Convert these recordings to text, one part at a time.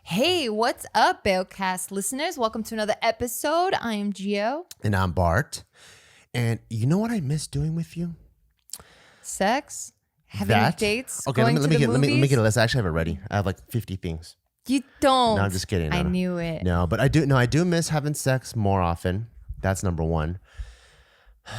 Hey, what's up, Bailcast listeners? Welcome to another episode. I am Gio. And I'm Bart. And you know what I miss doing with you? Sex, having dates, okay, going let to me the get let movies. me get a list. I actually have it ready. I have like 50 things. You don't. No, I'm just kidding. No, I knew it. No, but I do miss having sex more often. That's number one.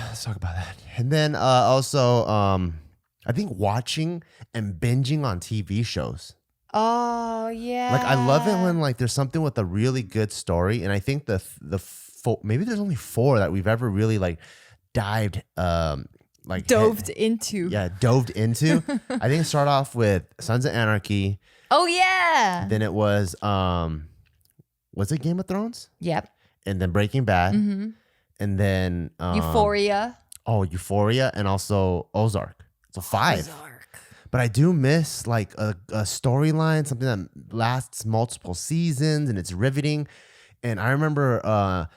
Let's talk about that. And then also I think watching and binging on TV shows. Oh yeah. Like I love it when like there's something with a really good story, and I think maybe there's only 4 that we've ever really like dived dove into. Yeah, dove into. I think it started off with Sons of Anarchy. Oh yeah. Then it was it Game of Thrones? Yep. And then Breaking Bad. Mm-hmm. And then Euphoria. Oh, Euphoria, and also Ozark. So 5. Ozark. But I do miss like a storyline, something that lasts multiple seasons and it's riveting. And I remember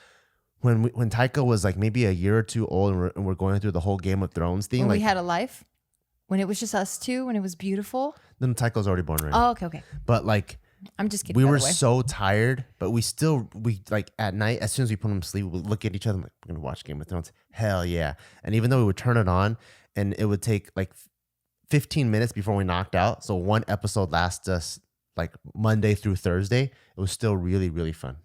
when Taika was like maybe a year or 2 old, and we're going through the whole Game of Thrones thing. When like, we had a life, when it was just us two, when it was beautiful. Then Taika was already born already. Oh, okay. But like, I'm just kidding. We were so tired, but we like at night, as soon as we put them to sleep, we would look at each other and like, we're gonna watch Game of Thrones. Hell yeah! And even though we would turn it on, and it would take like 15 minutes before we knocked out, so one episode lasts us like Monday through Thursday. It was still really, really fun.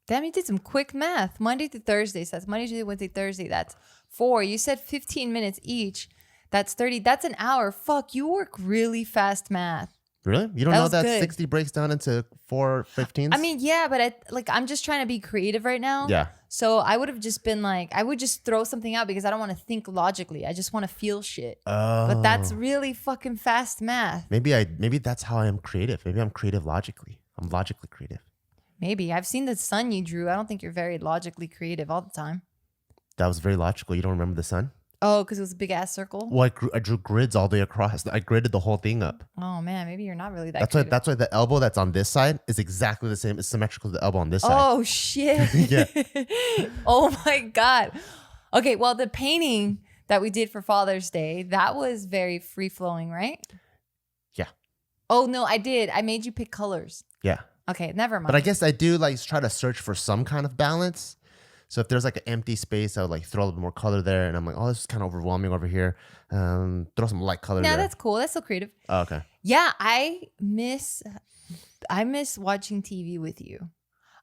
Damn, you did some quick math. Monday to Thursday. So that's Monday, Tuesday, Wednesday, Thursday. That's 4. You said 15 minutes each. That's 30. That's an hour. Fuck, you work really fast math. Really? You don't That know was that good. 60 breaks down into 4 15s? I mean, yeah, but I'm just trying to be creative right now. Yeah. So I would have just been like, I would just throw something out because I don't want to think logically. I just want to feel shit. Oh. But that's really fucking fast math. Maybe that's how I am creative. Maybe I'm creative logically. I'm logically creative. Maybe. I've seen the sun you drew. I don't think you're very logically creative all the time. That was very logical. You don't remember the sun? Oh, because it was a big ass circle? Well, I drew grids all the way across. I gridded the whole thing up. Oh, man. Maybe you're not really that That's why the elbow that's on this side is exactly the same. It's symmetrical to the elbow on this side. Oh, shit. Yeah. Oh, my God. Okay, well, the painting that we did for Father's Day, that was very free-flowing, right? Yeah. Oh, no, I did. I made you pick colors. Yeah. Okay, never mind. But I guess I do like try to search for some kind of balance. So if there's like an empty space, I would like throw a little bit more color there. And I'm like, oh, this is kind of overwhelming over here. Throw some light color there. Yeah, that's cool. That's so creative. Oh, okay. Yeah, I miss watching TV with you.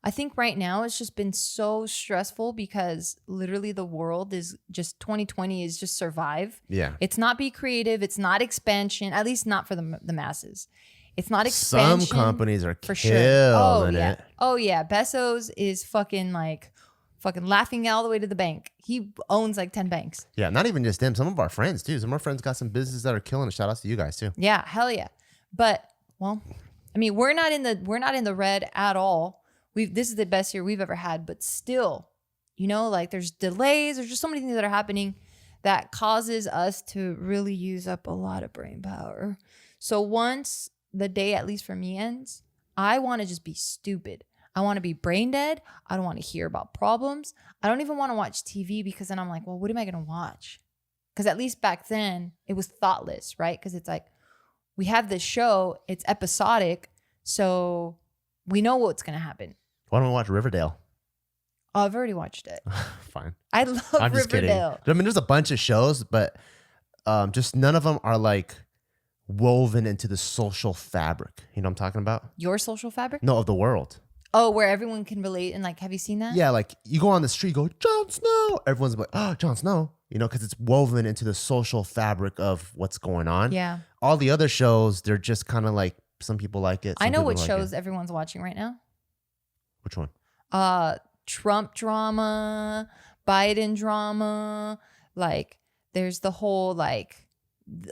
I think right now it's just been so stressful because literally the world is just 2020 is just survive. Yeah. It's not be creative. It's not expansion, at least not for the masses. It's not expansion. Some companies are for killing sure. Oh, yeah. it. Oh, yeah. Bezos is fucking laughing all the way to the bank. He owns like 10 banks. Yeah, not even just them. Some of our friends too. Some of our friends got some businesses that are killing it. Shout outs to you guys too. Yeah, hell yeah. But well, I mean, we're not in the red at all. This is the best year we've ever had, but still, like there's delays, there's just so many things that are happening that causes us to really use up a lot of brain power. So once the day, at least for me, ends, I want to just be stupid. I want to be brain dead. I don't want to hear about problems. I don't even want to watch TV because then I'm like, well, what am I going to watch? Because at least back then it was thoughtless, right? Because it's like we have this show, it's episodic, so we know what's going to happen. Why don't we watch Riverdale? Oh, I've already watched it. Fine. I love I'm just Riverdale. kidding. I mean, there's a bunch of shows, but just none of them are like woven into the social fabric. You know what I'm talking about? Your social fabric? No, of the world. Oh, where everyone can relate and like, have you seen that? Yeah, like you go on the street, you go, Jon Snow. Everyone's like, oh, Jon Snow. Because it's woven into the social fabric of what's going on. Yeah. All the other shows, they're just kind of like, some people like it. I know what like shows everyone's watching right now. Which one? Trump drama, Biden drama, like there's the whole like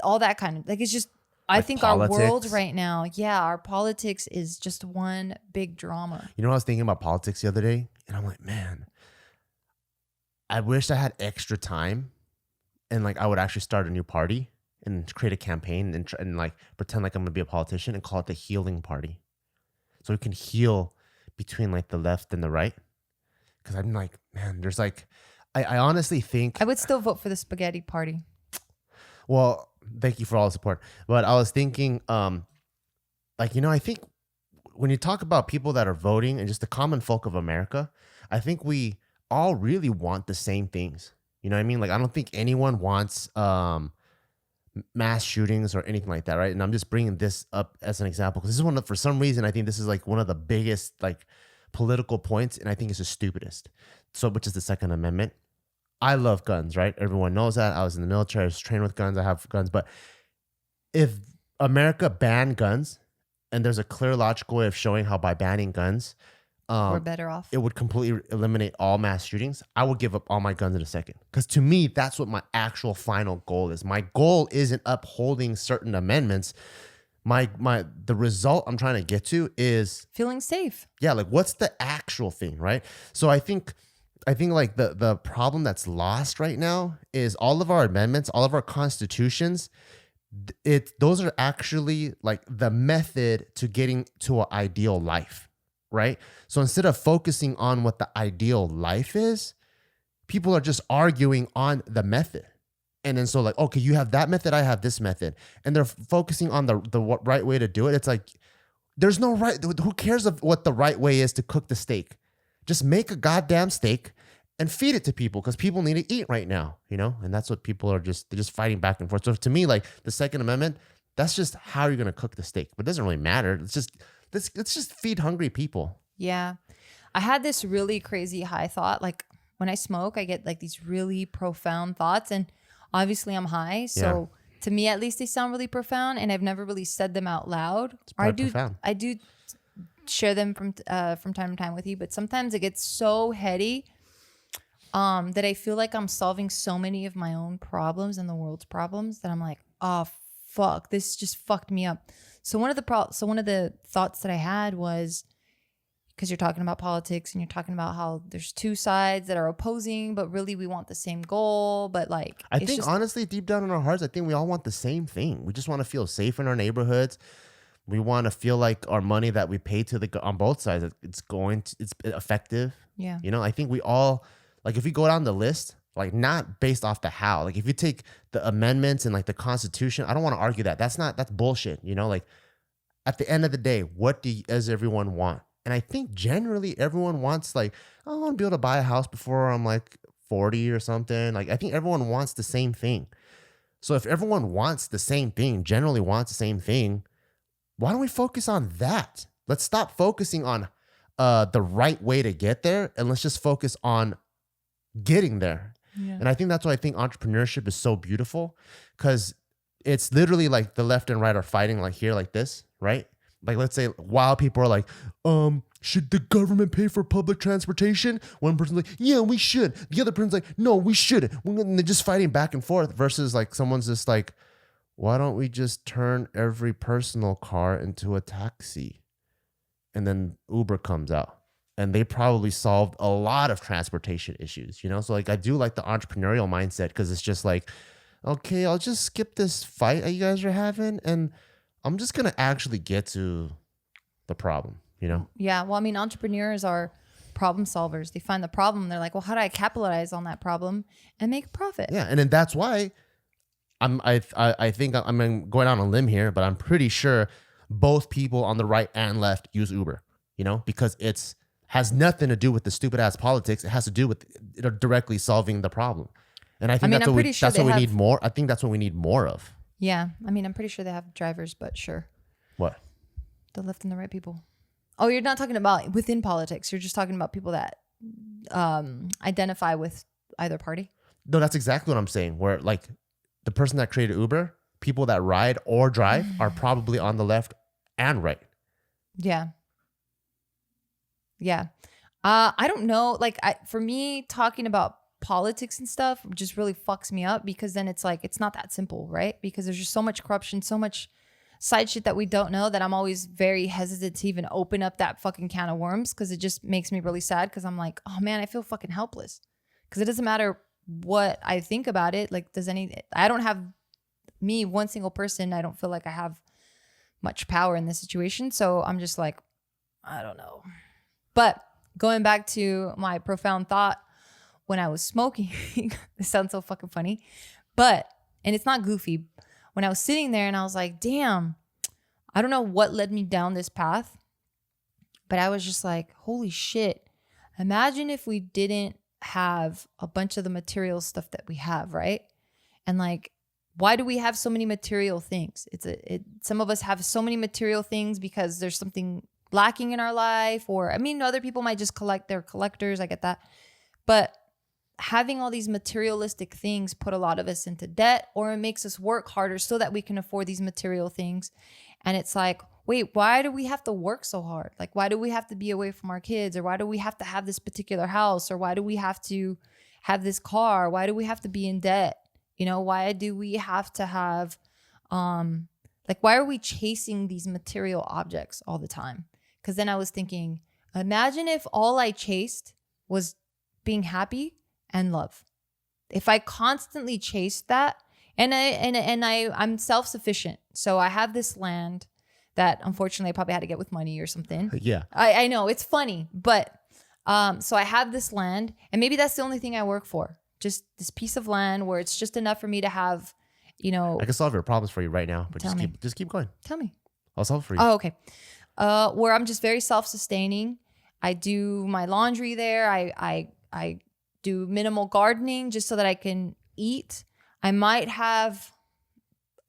all that kind of like it's just I think politics. Our world right now, our politics is just one big drama. You know, I was thinking about politics the other day, and I'm like, man, I wish I had extra time, and like I would actually start a new party and create a campaign and like pretend like I'm gonna be a politician and call it the healing party, so we can heal between like the left and the right. Because I'm like, man, there's like, I honestly think I would still vote for the spaghetti party. Well, thank you for all the support. But I was thinking, I think when you talk about people that are voting and just the common folk of America, I think we all really want the same things. You know what I mean? Like, I don't think anyone wants mass shootings or anything like that, right? And I'm just bringing this up as an example because this is one of, for some reason, I think this is like one of the biggest like political points, and I think it's the stupidest. So, which is the Second Amendment. I love guns, right? Everyone knows that. I was in the military. I was trained with guns. I have guns. But if America banned guns, and there's a clear logical way of showing how by banning guns, We're better off. it would completely eliminate all mass shootings, I would give up all my guns in a second. Because to me, that's what my actual final goal is. My goal isn't upholding certain amendments. The result I'm trying to get to is Feeling safe. yeah, like what's the actual thing, right? So I think like the problem that's lost right now is all of our amendments, all of our constitutions, those are actually like the method to getting to an ideal life, right? So instead of focusing on what the ideal life is, people are just arguing on the method. And then so like, okay, you have that method, I have this method. And they're focusing on the right way to do it. It's like, there's no right, who cares of what the right way is to cook the steak? Just make a goddamn steak and feed it to people because people need to eat right now, you know? And that's what people are they're just fighting back and forth. So to me, like the Second Amendment, that's just how you're going to cook the steak. But it doesn't really matter. It's just, let's just feed hungry people. Yeah. I had this really crazy high thought. Like when I smoke, I get like these really profound thoughts. And obviously I'm high. So to me, at least they sound really profound. And I've never really said them out loud. I do share them from time to time with you. But sometimes it gets so heady that I feel like I'm solving so many of my own problems and the world's problems that I'm like, oh, fuck, this just fucked me up. So one of the thoughts that I had was, because you're talking about politics and you're talking about how there's two sides that are opposing, but really we want the same goal. But like, I think honestly, deep down in our hearts, I think we all want the same thing. We just want to feel safe in our neighborhoods. We want to feel like our money that we pay to on both sides, it's effective. Yeah. You know, I think we all, like if we go down the list, like not based off the how, like if you take the amendments and like the Constitution, I don't want to argue that. That's bullshit. You know, like at the end of the day, what does everyone want? And I think generally everyone wants like, I want to be able to buy a house before I'm like 40 or something. Like I think everyone wants the same thing. So if everyone wants the same thing, generally wants the same thing, why don't we focus on that? Let's stop focusing on the right way to get there, and let's just focus on getting there. Yeah. And I think that's why I think entrepreneurship is so beautiful, because it's literally like the left and right are fighting like here, like this, right? Like, let's say while people are like, should the government pay for public transportation? One person's like, yeah, we should. The other person's like, no, we shouldn't. And they're just fighting back and forth versus like someone's just like, why don't we just turn every personal car into a taxi? And then Uber comes out. And they probably solved a lot of transportation issues, you know? So like, I do like the entrepreneurial mindset, because it's just like, okay, I'll just skip this fight that you guys are having, and I'm just going to actually get to the problem, you know? Yeah. Well, I mean, entrepreneurs are problem solvers. They find the problem. And they're like, well, how do I capitalize on that problem and make a profit? Yeah. And then that's why I think I'm going on a limb here, but I'm pretty sure both people on the right and left use Uber, you know, because has nothing to do with the stupid ass politics. It has to do with directly solving the problem. And I think that's what we need more. I think that's what we need more of. Yeah. I mean, I'm pretty sure they have drivers, but sure. What? The left and the right people. Oh, you're not talking about within politics. You're just talking about people that identify with either party. No, that's exactly what I'm saying. Where like the person that created Uber, people that ride or drive are probably on the left and right. Yeah. Yeah. I don't know. Like for me, talking about politics and stuff just really fucks me up, because then it's like, it's not that simple, right? Because there's just so much corruption, so much side shit that we don't know, that I'm always very hesitant to even open up that fucking can of worms, because it just makes me really sad, because I'm like, oh man, I feel fucking helpless, because it doesn't matter what I think about it. Like, I don't have one single person. I don't feel like I have much power in this situation. So I'm just like, I don't know. But going back to my profound thought when I was smoking, this sounds so fucking funny, and it's not goofy. When I was sitting there and I was like, damn, I don't know what led me down this path, But I was just like, holy shit. Imagine if we didn't have a bunch of the material stuff that we have, right? And like, why do we have so many material things? Some of us have so many material things because there's something lacking in our life, or I mean, other people might just collect, they're collectors. I get that. But having all these materialistic things put a lot of us into debt, or it makes us work harder so that we can afford these material things. And it's like, wait, why do we have to work so hard? Like, why do we have to be away from our kids? Or why do we have to have this particular house? Or why do we have to have this car? Why do we have to be in debt? You know, why do we have to have, like, why are we chasing these material objects all the time? Because then I was thinking, imagine if all I chased was being happy and love. If I constantly chased that, I'm self-sufficient. So I have this land that unfortunately I probably had to get with money or something. Yeah. I know it's funny, but so I have this land, and maybe that's the only thing I work for. Just this piece of land where it's just enough for me to have, you know. I can solve your problems for you right now, but just keep going. Tell me. I'll solve it for you. Oh, okay. Where I'm just very self-sustaining. I do my laundry there. I do minimal gardening just so that I can eat. I might have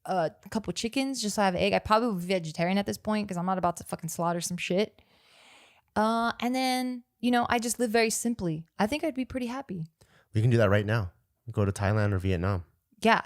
a couple chickens just so I have an egg. I probably would be vegetarian at this point because I'm not about to fucking slaughter some shit. And then, you know, I just live very simply. I think I'd be pretty happy. We can do that right now. Go to Thailand or Vietnam. Yeah,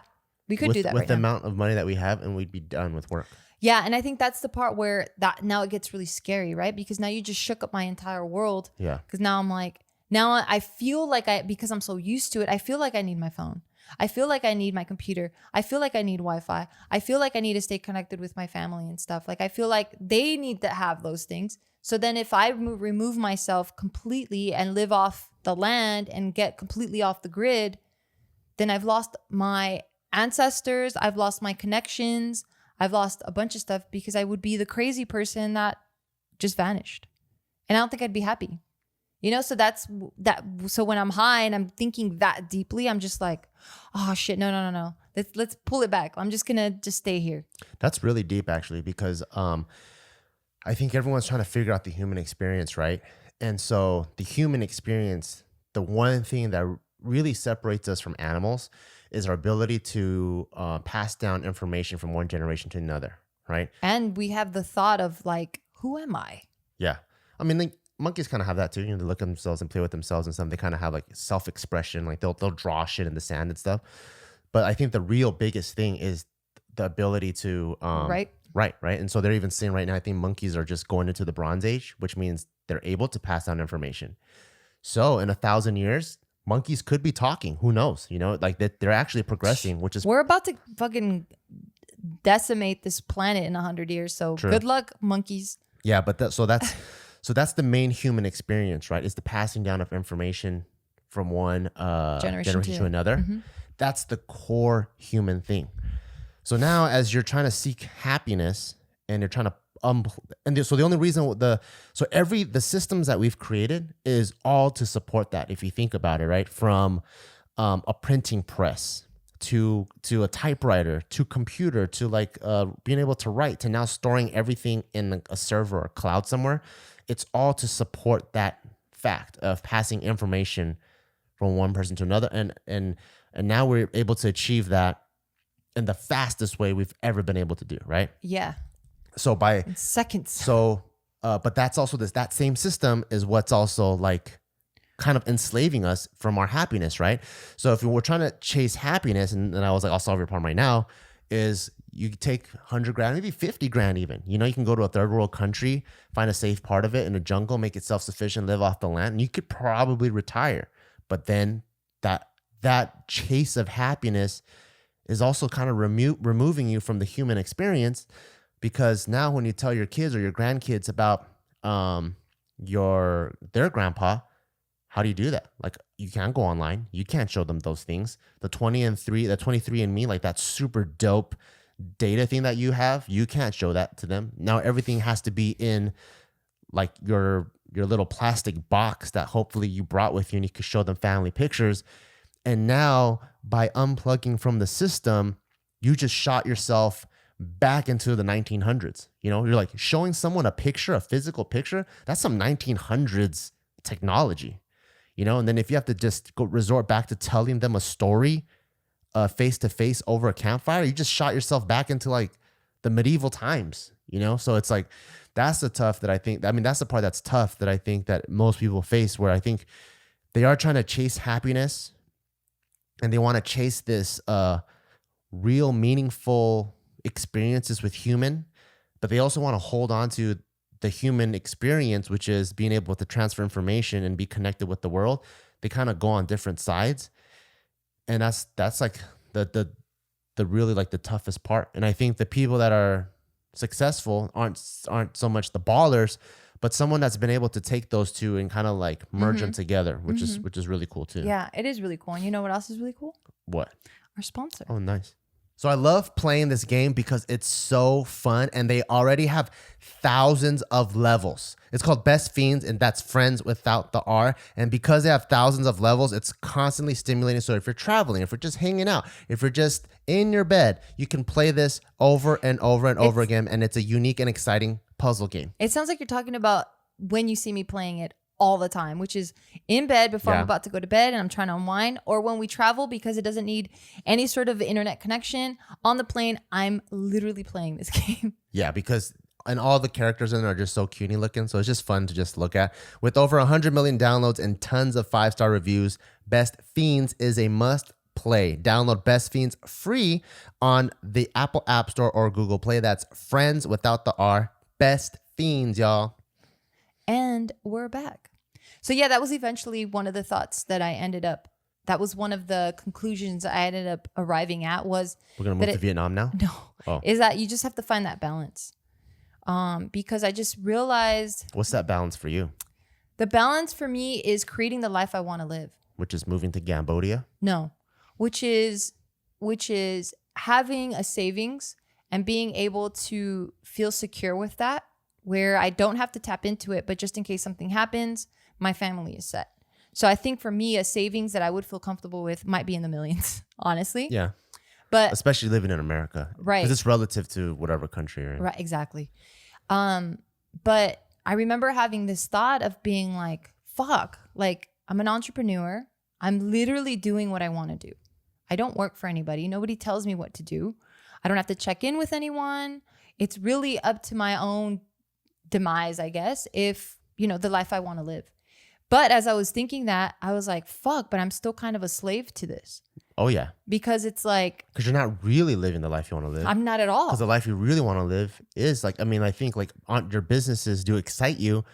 we could do that right now. With the amount of money that we have, and we'd be done with work. Yeah, and I think that's the part where that now it gets really scary, right? Because now you just shook up my entire world. Yeah. Because now I'm like, now I feel like because I'm so used to it, I feel like I need my phone. I feel like I need my computer. I feel like I need Wi-Fi. I feel like I need to stay connected with my family and stuff. Like I feel like they need to have those things. So then if I remove myself completely and live off the land and get completely off the grid, then I've lost my ancestors. I've lost my connections. I've lost a bunch of stuff because I would be the crazy person that just vanished. And I don't think I'd be happy. You know, so that's that. So when I'm high and I'm thinking that deeply, I'm just like, oh shit, no. Let's pull it back. I'm just gonna stay here. That's really deep, actually, because I think everyone's trying to figure out the human experience, right? And so the human experience, the one thing that really separates us from animals is our ability to pass down information from one generation to another, right? And we have the thought of like, who am I? Yeah, I mean, monkeys kind of have that too. You know, they look at themselves and play with themselves and stuff. They kind of have like self-expression, like they'll draw shit in the sand and stuff. But I think the real biggest thing is the ability to right. And so they're even saying right now, I think monkeys are just going into the Bronze Age, which means they're able to pass down information. So in 1,000 years, monkeys could be talking. Who knows? You know, like they're actually progressing, which is we're about to fucking decimate this planet in 100 years. So True. Good luck, monkeys. Yeah, but that's the main human experience, right? Is the passing down of information from one generation to another. Mm-hmm. That's the core human thing. So now as you're trying to seek happiness and you're trying to so the only reason the systems that we've created is all to support that. If you think about it, right? From a printing press to a typewriter to computer to like being able to write to now storing everything in a server or cloud somewhere. It's all to support that fact of passing information from one person to another. And now we're able to achieve that in the fastest way we've ever been able to do, right? Yeah. So in seconds. So, but that's also that same system is what's also like kind of enslaving us from our happiness, right? So if we're trying to chase happiness, and I was like, I'll solve your problem right now, is you take 100 grand, maybe 50 grand even. You know, you can go to a third world country, find a safe part of it in a jungle, make it self-sufficient, live off the land, and you could probably retire. But then that chase of happiness is also kind of removing you from the human experience, because now when you tell your kids or your grandkids about their grandpa, how do you do that? Like, you can't go online. You can't show them those things. The 23andMe, like that super dope data thing that you have, you can't show that to them. Now everything has to be in like your little plastic box that hopefully you brought with you, and you could show them family pictures. And now by unplugging from the system, you just shot yourself back into the 1900s. You know, you're like showing someone a picture, a physical picture. That's some 1900s technology, you know? And then if you have to just go resort back to telling them a story face to face over a campfire, you just shot yourself back into like the medieval times, you know? So it's like, that's the tough that I think, I mean, that's the part that's tough that I think that most people face, where I think they are trying to chase happiness and they want to chase this real meaningful experiences with human, but they also want to hold on to the human experience, which is being able to transfer information and be connected with the world. They kind of go on different sides. And that's like the really like the toughest part. And I think the people that are successful aren't so much the ballers, but someone that's been able to take those two and kind of like merge them together, which is really cool too. Yeah, it is really cool. And you know what else is really cool? What? Our sponsor. Oh, nice. So I love playing this game because it's so fun and they already have thousands of levels. It's called Best Fiends, and that's friends without the R. And because they have thousands of levels, it's constantly stimulating. So if you're traveling, if you're just hanging out, if you're just in your bed, you can play this over and over and over again. And it's a unique and exciting puzzle game. It sounds like you're talking about when you see me playing it all the time, which is in bed before I'm about to go to bed and I'm trying to unwind, or when we travel because it doesn't need any sort of internet connection on the plane. I'm literally playing this game. Yeah, because and all the characters in it are just so cutie looking, so it's just fun to just look at. With over 100 million downloads and tons of 5-star reviews, Best Fiends is a must play. Download Best Fiends free on the Apple App Store or Google Play. That's friends without the R. Best Fiends, y'all. And we're back. So yeah, that was eventually one of the thoughts that that was one of the conclusions I ended up arriving at, was we're going to move to Vietnam now? No, is that you just have to find that balance. Because I just realized. What's that balance for you? The balance for me is creating the life I want to live. Which is moving to Cambodia? No, which is having a savings and being able to feel secure with that, where I don't have to tap into it, but just in case something happens, my family is set. So I think for me, a savings that I would feel comfortable with might be in the millions, honestly. Yeah. But especially living in America. Right. Because it's relative to whatever country you're in. Right, exactly. But I remember having this thought of being like, fuck, like I'm an entrepreneur. I'm literally doing what I want to do. I don't work for anybody. Nobody tells me what to do. I don't have to check in with anyone. It's really up to my own demise, I guess, if, you know, the life I want to live. But as I was thinking that, I was like, fuck, but I'm still kind of a slave to this. Oh, yeah. Because it's like... Because you're not really living the life you want to live. I'm not at all. Because the life you really want to live is like, I mean, I think like your businesses do excite you,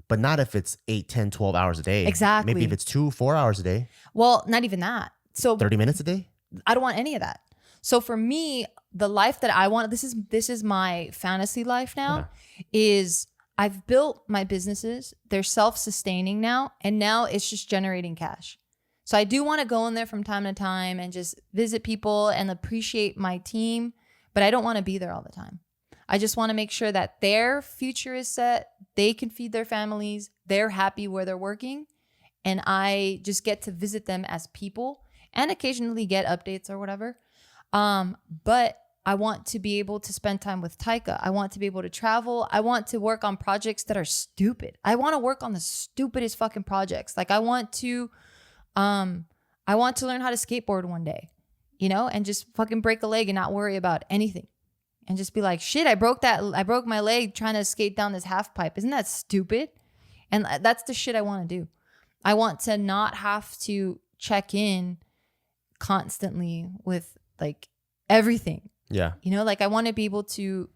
but not if it's 8, 10, 12 hours a day. Exactly. Maybe if it's 2, 4 hours a day. Well, not even that. So 30 minutes a day? I don't want any of that. So for me, the life that I want, this is my fantasy life now, is I've built my businesses. They're self-sustaining now. And now it's just generating cash. So I do want to go in there from time to time and just visit people and appreciate my team, but I don't want to be there all the time. I just want to make sure that their future is set. They can feed their families. They're happy where they're working. And I just get to visit them as people and occasionally get updates or whatever. But I want to be able to spend time with Taika. I want to be able to travel. I want to work on projects that are stupid. I want to work on the stupidest fucking projects. Like I want to learn how to skateboard one day, you know, and just fucking break a leg and not worry about anything. And just be like, shit, I broke my leg trying to skate down this half pipe. Isn't that stupid? And that's the shit I want to do. I want to not have to check in constantly with like everything. Yeah. You know, like I want to be able to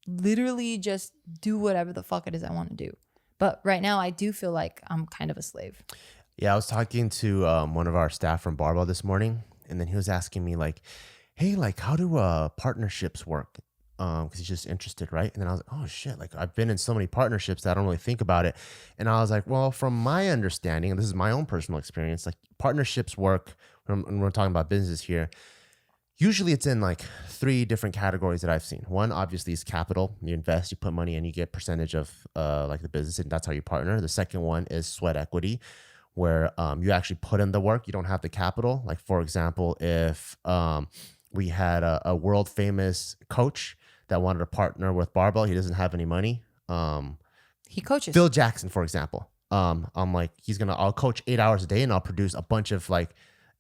literally just do whatever the fuck it is I want to do. But right now I do feel like I'm kind of a slave. Yeah, I was talking to one of our staff from Barbell this morning, and then he was asking me like, hey, like how do partnerships work? Because he's just interested, right? And then I was like, oh shit, like I've been in so many partnerships that I don't really think about it. And I was like, well, from my understanding, and this is my own personal experience, like partnerships work, when we're talking about business here, usually it's in like 3 different categories that I've seen. One, obviously, is capital. You invest, you put money in, you get percentage of like the business, and that's how you partner. The second one is sweat equity, where you actually put in the work. You don't have the capital. Like, for example, if We had a world famous coach that wanted to partner with Barbell. He doesn't have any money. He coaches. Phil Jackson, for example. I'm like, I'll coach 8 hours a day and I'll produce a bunch of like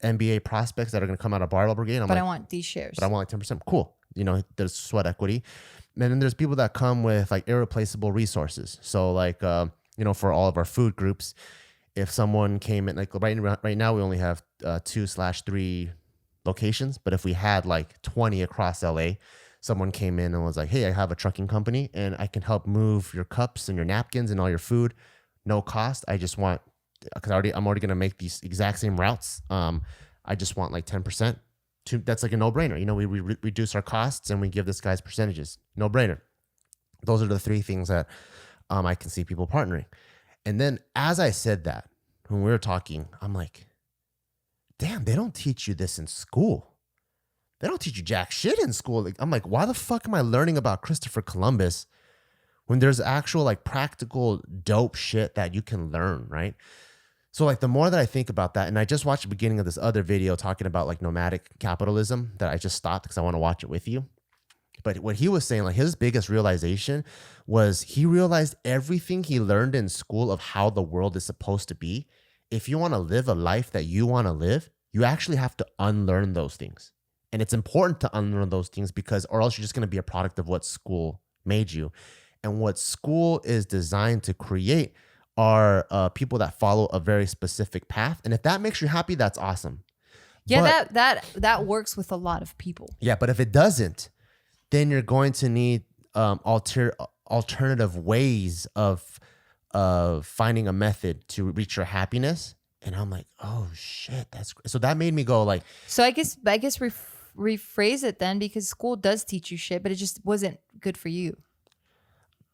NBA prospects that are going to come out of Barbell Brigade. But I want these shares. But I want like 10%. Cool. You know, there's sweat equity. And then there's people that come with like irreplaceable resources. So like, you know, for all of our food groups, if someone came in, like right now we only have 2/3 locations. But if we had like 20 across LA, someone came in and was like, hey, I have a trucking company and I can help move your cups and your napkins and all your food. No cost. I just want, because I'm already going to make these exact same routes. I just want like 10%. That's like a no-brainer. You know, we reduce our costs and we give this guy's percentages. No-brainer. Those are the three things that I can see people partnering. And then as I said that, when we were talking, I'm like, damn, they don't teach you this in school. They don't teach you jack shit in school. Like, I'm like, why the fuck am I learning about Christopher Columbus when there's actual like practical dope shit that you can learn, right? So like the more that I think about that, and I just watched the beginning of this other video talking about like nomadic capitalism that I just stopped because I want to watch it with you. But what he was saying, like his biggest realization was he realized everything he learned in school of how the world is supposed to be. If you want to live a life that you want to live, you actually have to unlearn those things. And it's important to unlearn those things because, or else you're just going to be a product of what school made you. And what school is designed to create are people that follow a very specific path. And if that makes you happy, that's awesome. Yeah, but that works with a lot of people. Yeah, but if it doesn't, then you're going to need alternative ways of finding a method to reach your happiness. And I'm like, oh shit, that's so that made me go like. So I guess rephrase it then, because school does teach you shit, but it just wasn't good for you.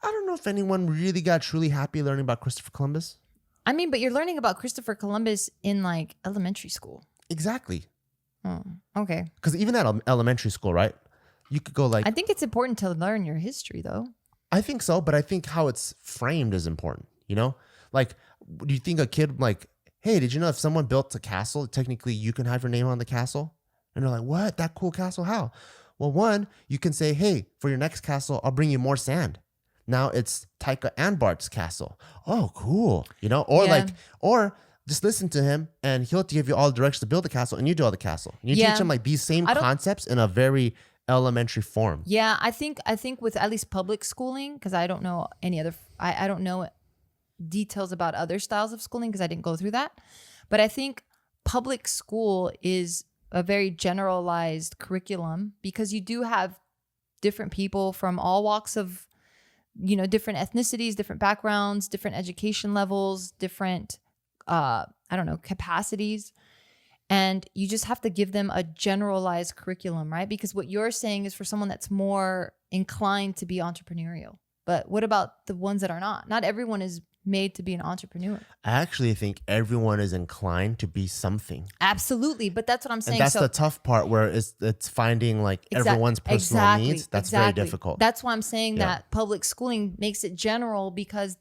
I don't know if anyone really got truly happy learning about Christopher Columbus. I mean, but you're learning about Christopher Columbus in like elementary school. Exactly. Oh, okay. Because even at elementary school, right? You could go like. I think it's important to learn your history, though. I think so, but I think how it's framed is important. You know, like, do you think a kid like, hey, did you know if someone built a castle, technically you can have your name on the castle? And they're like, what? That cool castle? How? Well, one, you can say, hey, for your next castle, I'll bring you more sand. Now it's Taika and Bart's castle. Oh, cool. You know, or just listen to him and he'll give you all the directions to build the castle and you do all the castle. And you teach him like these same concepts in a very elementary form. Yeah, I think with at least public schooling, because I don't know any other, I don't know details about other styles of schooling because I didn't go through that. But I think public school is a very generalized curriculum because you do have different people from all walks of, you know, different ethnicities, different backgrounds, different education levels, different, capacities. And you just have to give them a generalized curriculum, right? Because what you're saying is for someone that's more inclined to be entrepreneurial. But what about the ones that are not? Not everyone is made to be an entrepreneur. I actually think everyone is inclined to be something. Absolutely. But that's what I'm saying. And that's the tough part where it's finding like everyone's personal needs. That's very difficult. That's why I'm saying that public schooling makes it general because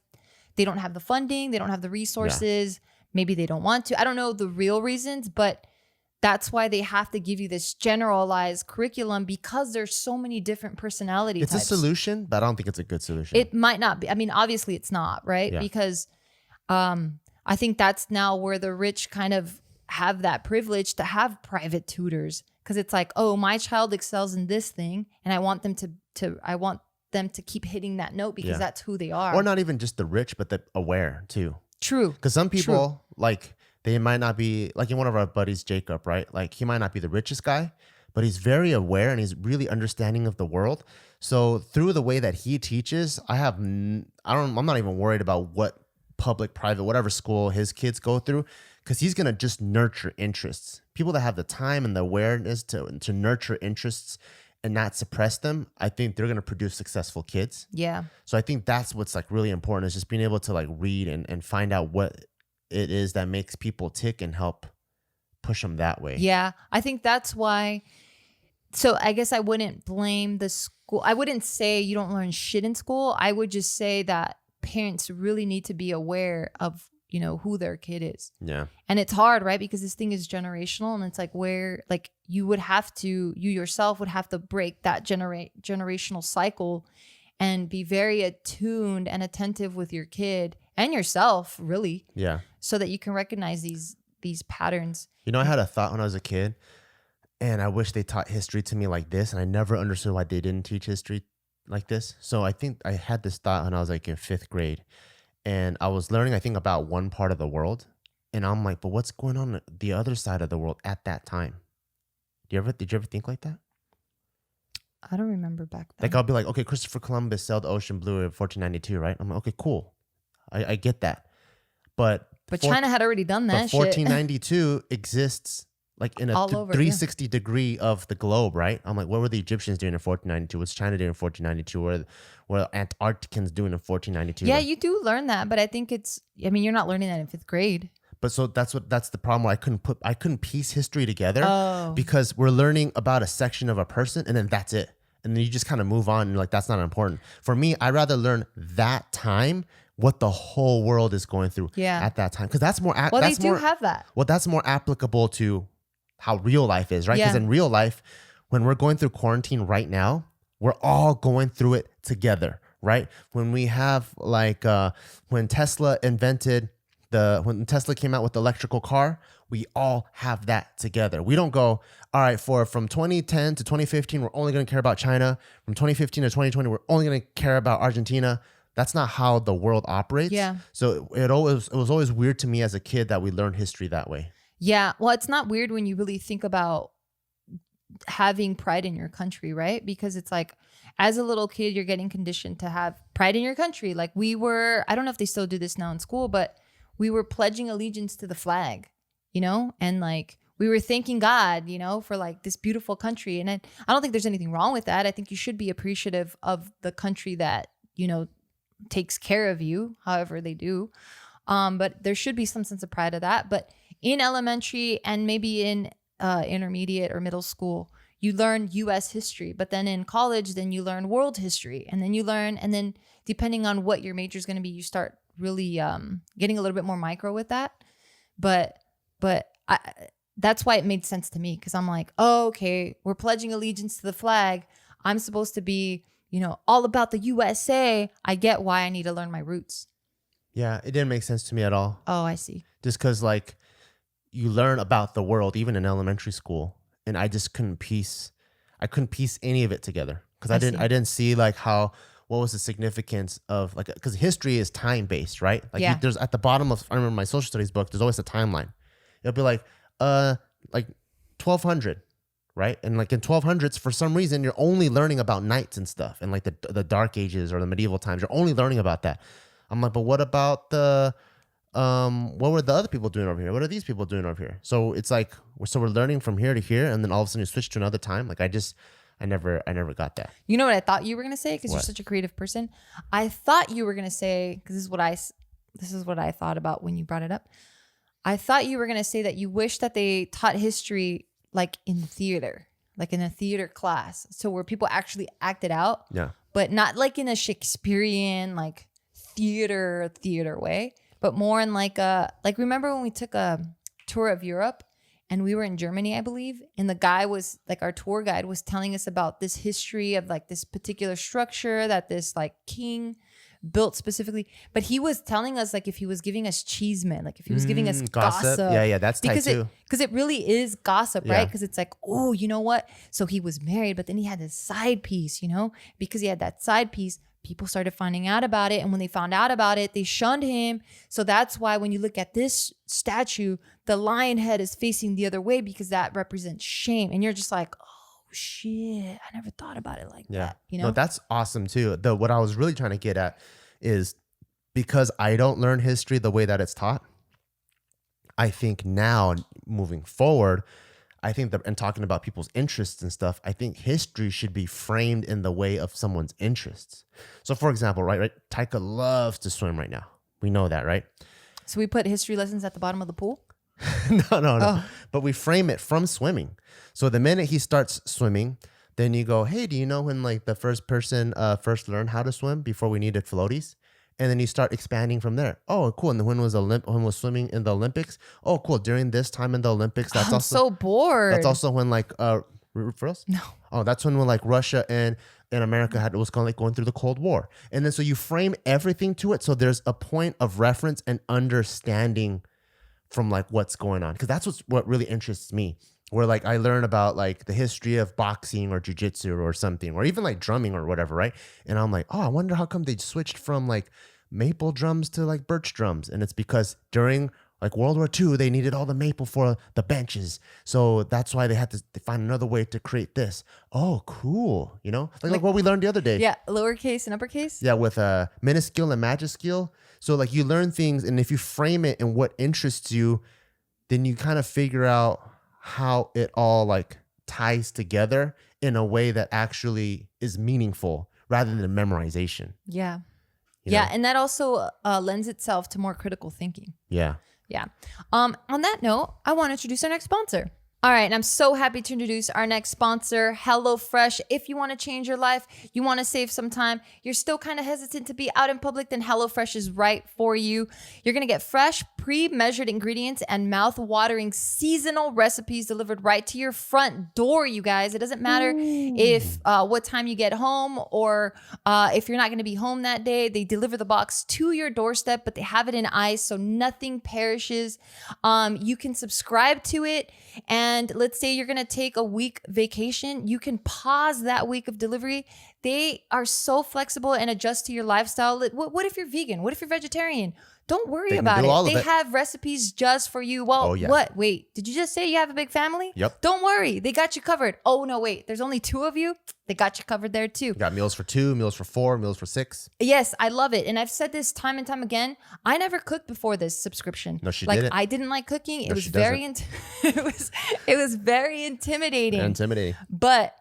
they don't have the funding. They don't have the resources. Maybe they don't want to. I don't know the real reasons, but that's why they have to give you this generalized curriculum because there's so many different personality types. It's a solution, but I don't think it's a good solution. It might not be. I mean, obviously it's not, right? Yeah. Because I think that's now where the rich kind of have that privilege to have private tutors because it's like, oh, my child excels in this thing and I want them to keep hitting that note because that's who they are. Or not even just the rich, but the aware too. True. Because some people like they might not be like in one of our buddies, Jacob, right? Like he might not be the richest guy, but he's very aware and he's really understanding of the world. So through the way that he teaches, I'm not even worried about what public, private, whatever school his kids go through, because he's going to just nurture interests. People that have the time and the awareness to nurture interests and not suppress them, I think they're going to produce successful kids. Yeah. So I think that's what's like really important is just being able to like read and find out what it is that makes people tick and help push them that way. Yeah. I think that's why. So I guess I wouldn't blame the school. I wouldn't say you don't learn shit in school. I would just say that parents really need to be aware of you know, who their kid is. Yeah. And it's hard, right? Because this thing is generational, and it's like where like you yourself would have to break that generational cycle and be very attuned and attentive with your kid and yourself, really. Yeah. So that you can recognize these patterns. You know, I had a thought when I was a kid, and I wish they taught history to me like this, and I never understood why they didn't teach history like this. So I think I had this thought when I was like in 5th grade, and I was learning, I think, about one part of the world, and I'm like, but what's going on the other side of the world at that time? Did you ever think like that? I don't remember back then. Like I'll be like, okay, Christopher Columbus sailed the ocean blue in 1492, right? I'm like, okay, cool. I get that. But China had already done that shit. 1492 exists like in a All over, 360 degree of the globe, right? I'm like, what were the Egyptians doing in 1492? What's China doing in 1492? What are Antarcticans doing in 1492? Yeah, you do learn that, but I think you're not learning that in 5th grade. But so that's the problem where I couldn't piece history together because we're learning about a section of a person and then that's it. And then you just kind of move on and like, that's not important. For me, I'd rather learn that time, what the whole world is going through at that time. Because that's more... They do have that. Well, that's more applicable to how real life is, right? Because in real life, when we're going through quarantine right now, we're all going through it together, right? When we have like, when Tesla when Tesla came out with the electrical car, we all have that together. We don't go, all right, from 2010 to 2015, we're only going to care about China. From 2015 to 2020, we're only going to care about Argentina. That's not how the world operates. Yeah. So it was always weird to me as a kid that we learned history that way. Yeah. Well, it's not weird when you really think about having pride in your country, right? Because it's like, as a little kid, you're getting conditioned to have pride in your country. Like I don't know if they still do this now in school, but we were pledging allegiance to the flag, you know? And like, we were thanking God, you know, for like this beautiful country. And I don't think there's anything wrong with that. I think you should be appreciative of the country that, you know, takes care of you, however they do. But there should be some sense of pride of that. But in elementary and maybe in intermediate or middle school, you learn U.S. history. But then in college, then you learn world history. And then depending on what your major is going to be, you start really getting a little bit more micro with that. But that's why it made sense to me, because I'm like, oh, okay, we're pledging allegiance to the flag. I'm supposed to be, you know, all about the USA. I get why I need to learn my roots. Yeah, it didn't make sense to me at all. Oh, I see. Just because like you learn about the world even in elementary school, and I just couldn't piece any of it together because I didn't see like what was the significance of like, because history is time based, right? Like there's at the bottom of, I remember my social studies book, there's always a timeline. It'll be like 1200, right? And like in 1200s, for some reason, you're only learning about knights and stuff, and like the dark ages or the medieval times. You're only learning about that. I'm like, but what about what were the other people doing over here? What are these people doing over here? So it's like, we're learning from here to here, and then all of a sudden you switch to another time. Like I never got that. You know what I thought you were gonna say, because you're such a creative person. I thought you were gonna say, because this is what I thought about when you brought it up. I thought you were gonna say that you wish that they taught history like in theater, like in a theater class, so where people actually acted out. Yeah. But not like in a Shakespearean like theater way, but more in like remember when we took a tour of Europe and we were in Germany, I believe, and the guy was like, our tour guide was telling us about this history of like this particular structure that this like king built specifically, but he was telling us like if he was giving us cheesemen, like if he was giving us gossip. Yeah, that's tight too. Because it really is gossip, right? Because it's like, oh, you know what? So he was married, but then he had this side piece, you know, because he had that side piece, people started finding out about it. And when they found out about it, they shunned him. So that's why when you look at this statue, the lion head is facing the other way, because that represents shame. And you're just like, oh shit, I never thought about it like that. You know, no, that's awesome too. What I was really trying to get at is, because I don't learn history the way that it's taught, I think now moving forward, I think that, and talking about people's interests and stuff, I think history should be framed in the way of someone's interests. So for example, right, Taika loves to swim right now. We know that, right? So we put history lessons at the bottom of the pool? No. Oh. But we frame it from swimming. So the minute he starts swimming, then you go, hey, do you know when like the first person first learned how to swim before we needed floaties? And then you start expanding from there. Oh, cool. And then when was swimming in the Olympics? Oh, cool. During this time in the Olympics, that's I'm also so bored. that's also when like for us? No. Oh, that's when like Russia and America was kind of like going through the Cold War. And then so you frame everything to it. So there's a point of reference and understanding from like what's going on. Because that's what really interests me. Where like I learn about like the history of boxing or jujitsu or something, or even like drumming or whatever, right? And I'm like, oh, I wonder how come they switched from like maple drums to like birch drums. And it's because during like World War II, they needed all the maple for the benches. So that's why they had to find another way to create this. Oh, cool. You know, like what we learned the other day. Yeah, lowercase and uppercase. Yeah, with minuscule and majuscule. So like you learn things, and if you frame it in what interests you, then you kind of figure out how it all like ties together in a way that actually is meaningful rather than memorization. Yeah. You Yeah. know? And that also lends itself to more critical thinking. Yeah. Yeah. On that note, I want to introduce our next sponsor. All right, and I'm so happy to introduce our next sponsor, HelloFresh. If you want to change your life, you want to save some time, you're still kind of hesitant to be out in public, then HelloFresh is right for you. You're going to get fresh, pre-measured ingredients and mouth-watering seasonal recipes delivered right to your front door, you guys. It doesn't matter if what time you get home or if you're not going to be home that day. They deliver the box to your doorstep, but they have it in ice, so nothing perishes. You can subscribe to it, and let's say you're going to take a week vacation, you can pause that week of delivery. They are so flexible and adjust to your lifestyle. What if you're vegan? What if you're vegetarian? Don't worry about it. They have recipes just for you. Well, what? Wait, did you just say you have a big family? Yep. Don't worry. They got you covered. Oh, no, wait. There's only 2 of you. They got you covered there too. Got meals for 2, meals for 4, meals for 6. Yes, I love it. And I've said this time and time again. I never cooked before this subscription. No, she didn't. I didn't like cooking. It No, was she very doesn't. it was very intimidating. But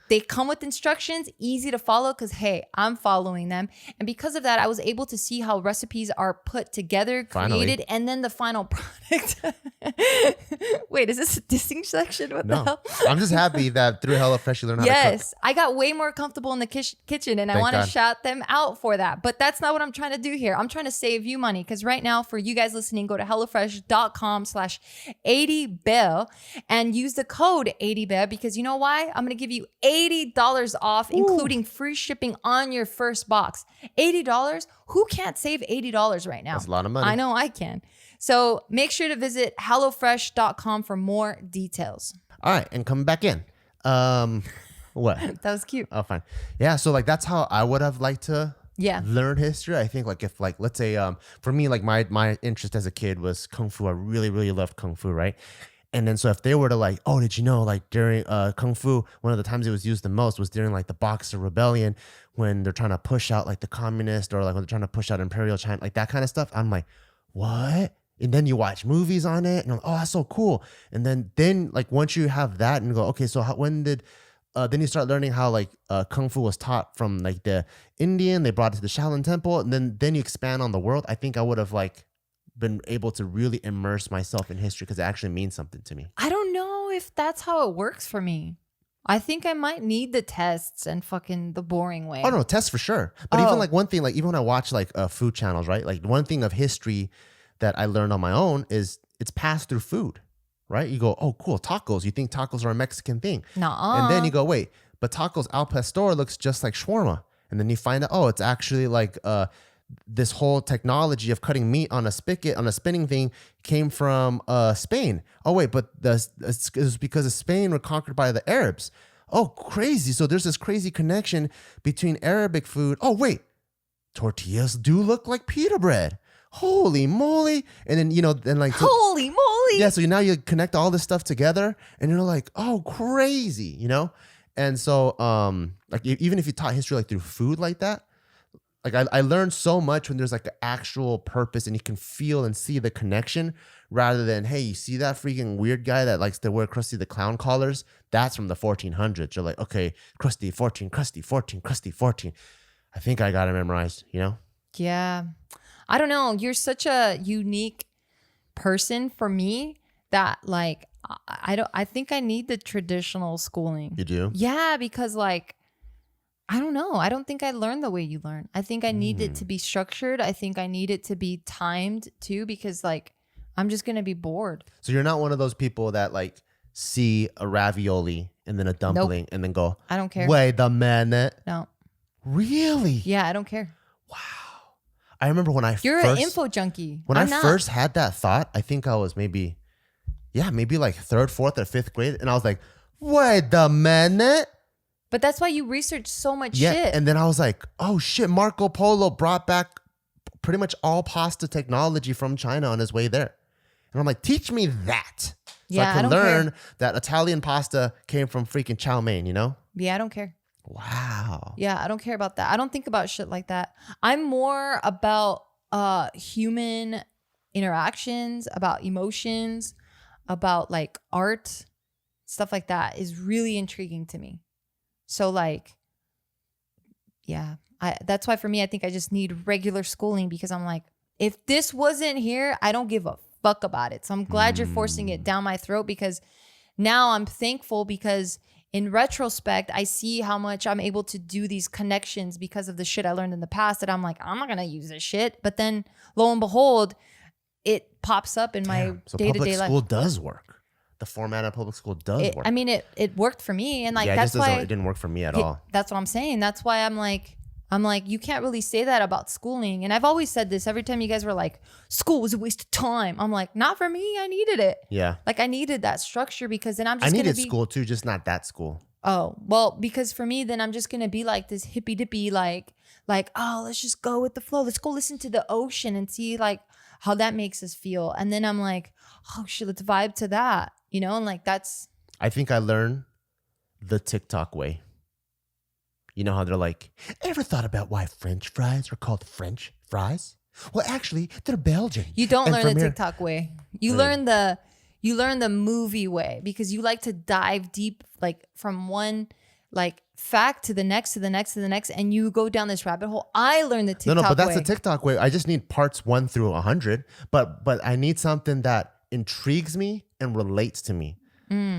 they come with instructions, easy to follow because, hey, I'm following them. And because of that, I was able to see how recipes are put together, created, and then the final product. Wait, is this a dissing section? What the hell? I'm just happy that through HelloFresh you learn how to cook. Yes, I got way more comfortable in the kitchen, and I want to shout them out for that. But that's not what I'm trying to do here. I'm trying to save you money because right now, for you guys listening, go to HelloFresh.com/80bell and use the code 80bell because you know why? I'm going to give you $80 off, including free shipping on your first box. $80? Who can't save $80 right now? That's a lot of money. I know I can. So make sure to visit HelloFresh.com for more details. All right, and coming back in. What? That was cute. Oh, fine. Yeah, so like that's how I would have liked to learn history. I think like if like let's say for me like my interest as a kid was Kung Fu. I really, really loved Kung Fu, right? And then so if they were to like, oh, did you know like during Kung Fu, one of the times it was used the most was during like the Boxer Rebellion when they're trying to push out like the communist or like when they're trying to push out Imperial China, like that kind of stuff. I'm like, what? And then you watch movies on it and you're like, oh, that's so cool. And then like once you have that and you go, okay, so when did then you start learning how like Kung Fu was taught from like the Indian, they brought it to the Shaolin Temple, and then you expand on the world. I think I would have like been able to really immerse myself in history because it actually means something to me. I don't know if that's how it works for me. I think I might need the tests and fucking the boring way. Oh no, tests for sure. But even like one thing, like even when I watch like food channels, right? Like one thing of history that I learned on my own is it's passed through food, right? You go, oh cool, tacos. You think tacos are a Mexican thing. Nuh-uh. And then you go, wait, but tacos al pastor looks just like shawarma. And then you find out, oh, it's actually like this whole technology of cutting meat on a spigot, on a spinning thing came from Spain. Oh, wait, but it was because of Spain were conquered by the Arabs. Oh, crazy. So there's this crazy connection between Arabic food. Oh, wait, tortillas do look like pita bread. Holy moly. And then, then like... Holy moly. Yeah, so now you connect all this stuff together and you're like, oh, crazy, And so, like, even if you taught history like through food like that, like I learned so much when there's like an actual purpose and you can feel and see the connection rather than, hey, you see that freaking weird guy that likes to wear Krusty the Clown collars? That's from the 1400s. You're like, okay, Krusty 14, Krusty 14, Krusty 14. I think I got it memorized, Yeah. I don't know. You're such a unique person for me that like, I think I need the traditional schooling. You do? Yeah, because like, I don't know. I don't think I learn the way you learn. I think I need it to be structured. I think I need it to be timed too, because like I'm just gonna be bored. So you're not one of those people that like see a ravioli and then a dumpling and then go, I don't care. wait a minute. No. Really? Yeah, I don't care. Wow. I remember when You're an info junkie. When I'm I not. first had that thought, I think I was maybe like 3rd, 4th, or 5th grade. And I was like, wait a minute. But that's why you research so much Yeah. shit. And then I was like, oh shit, Marco Polo brought back pretty much all pasta technology from China on his way there. And I'm like, teach me that. So Yeah, I I can don't learn care. that Italian pasta came from freaking chow mein, you know? Yeah, I don't care. Wow. Yeah, I don't care about that. I don't think about shit like that. I'm more about human interactions, about emotions, about like art, stuff like that is really intriguing to me. So like, yeah, that's why for me, I think I just need regular schooling, because I'm like, if this wasn't here, I don't give a fuck about it. So I'm glad you're forcing it down my throat, because now I'm thankful, because in retrospect, I see how much I'm able to do these connections because of the shit I learned in the past, that I'm like, I'm not going to use this shit. But then lo and behold, it pops up in my So day-to-day public life. school does work. The format of public school does work. I mean, it worked for me. And like, yeah, that's why it didn't work for me at all. That's what I'm saying. That's why I'm like, you can't really say that about schooling. And I've always said this every time you guys were like, school was a waste of time. I'm like, not for me. I needed it. Yeah. Like I needed that structure, because then I'm I just going to needed be school too, just not that school. Oh, well, because for me, then I'm just going to be like this hippy dippy, like, oh, let's just go with the flow. Let's go listen to the ocean and see like how that makes us feel. And then I'm like, oh shit, let's vibe to that, you know? And like, that's. I think I learned the TikTok way. You know how they're like, ever thought about why French fries are called French fries? Well, actually, they're Belgian. You don't And learn from the here- TikTok way. You Right. learn the movie way, because you like to dive deep, like from one like fact to the next, to the next, to the next, and you go down this rabbit hole. I learned the TikTok way. No, but that's the TikTok way. I just need parts 1 through 100, but I need something that intrigues me and relates to me.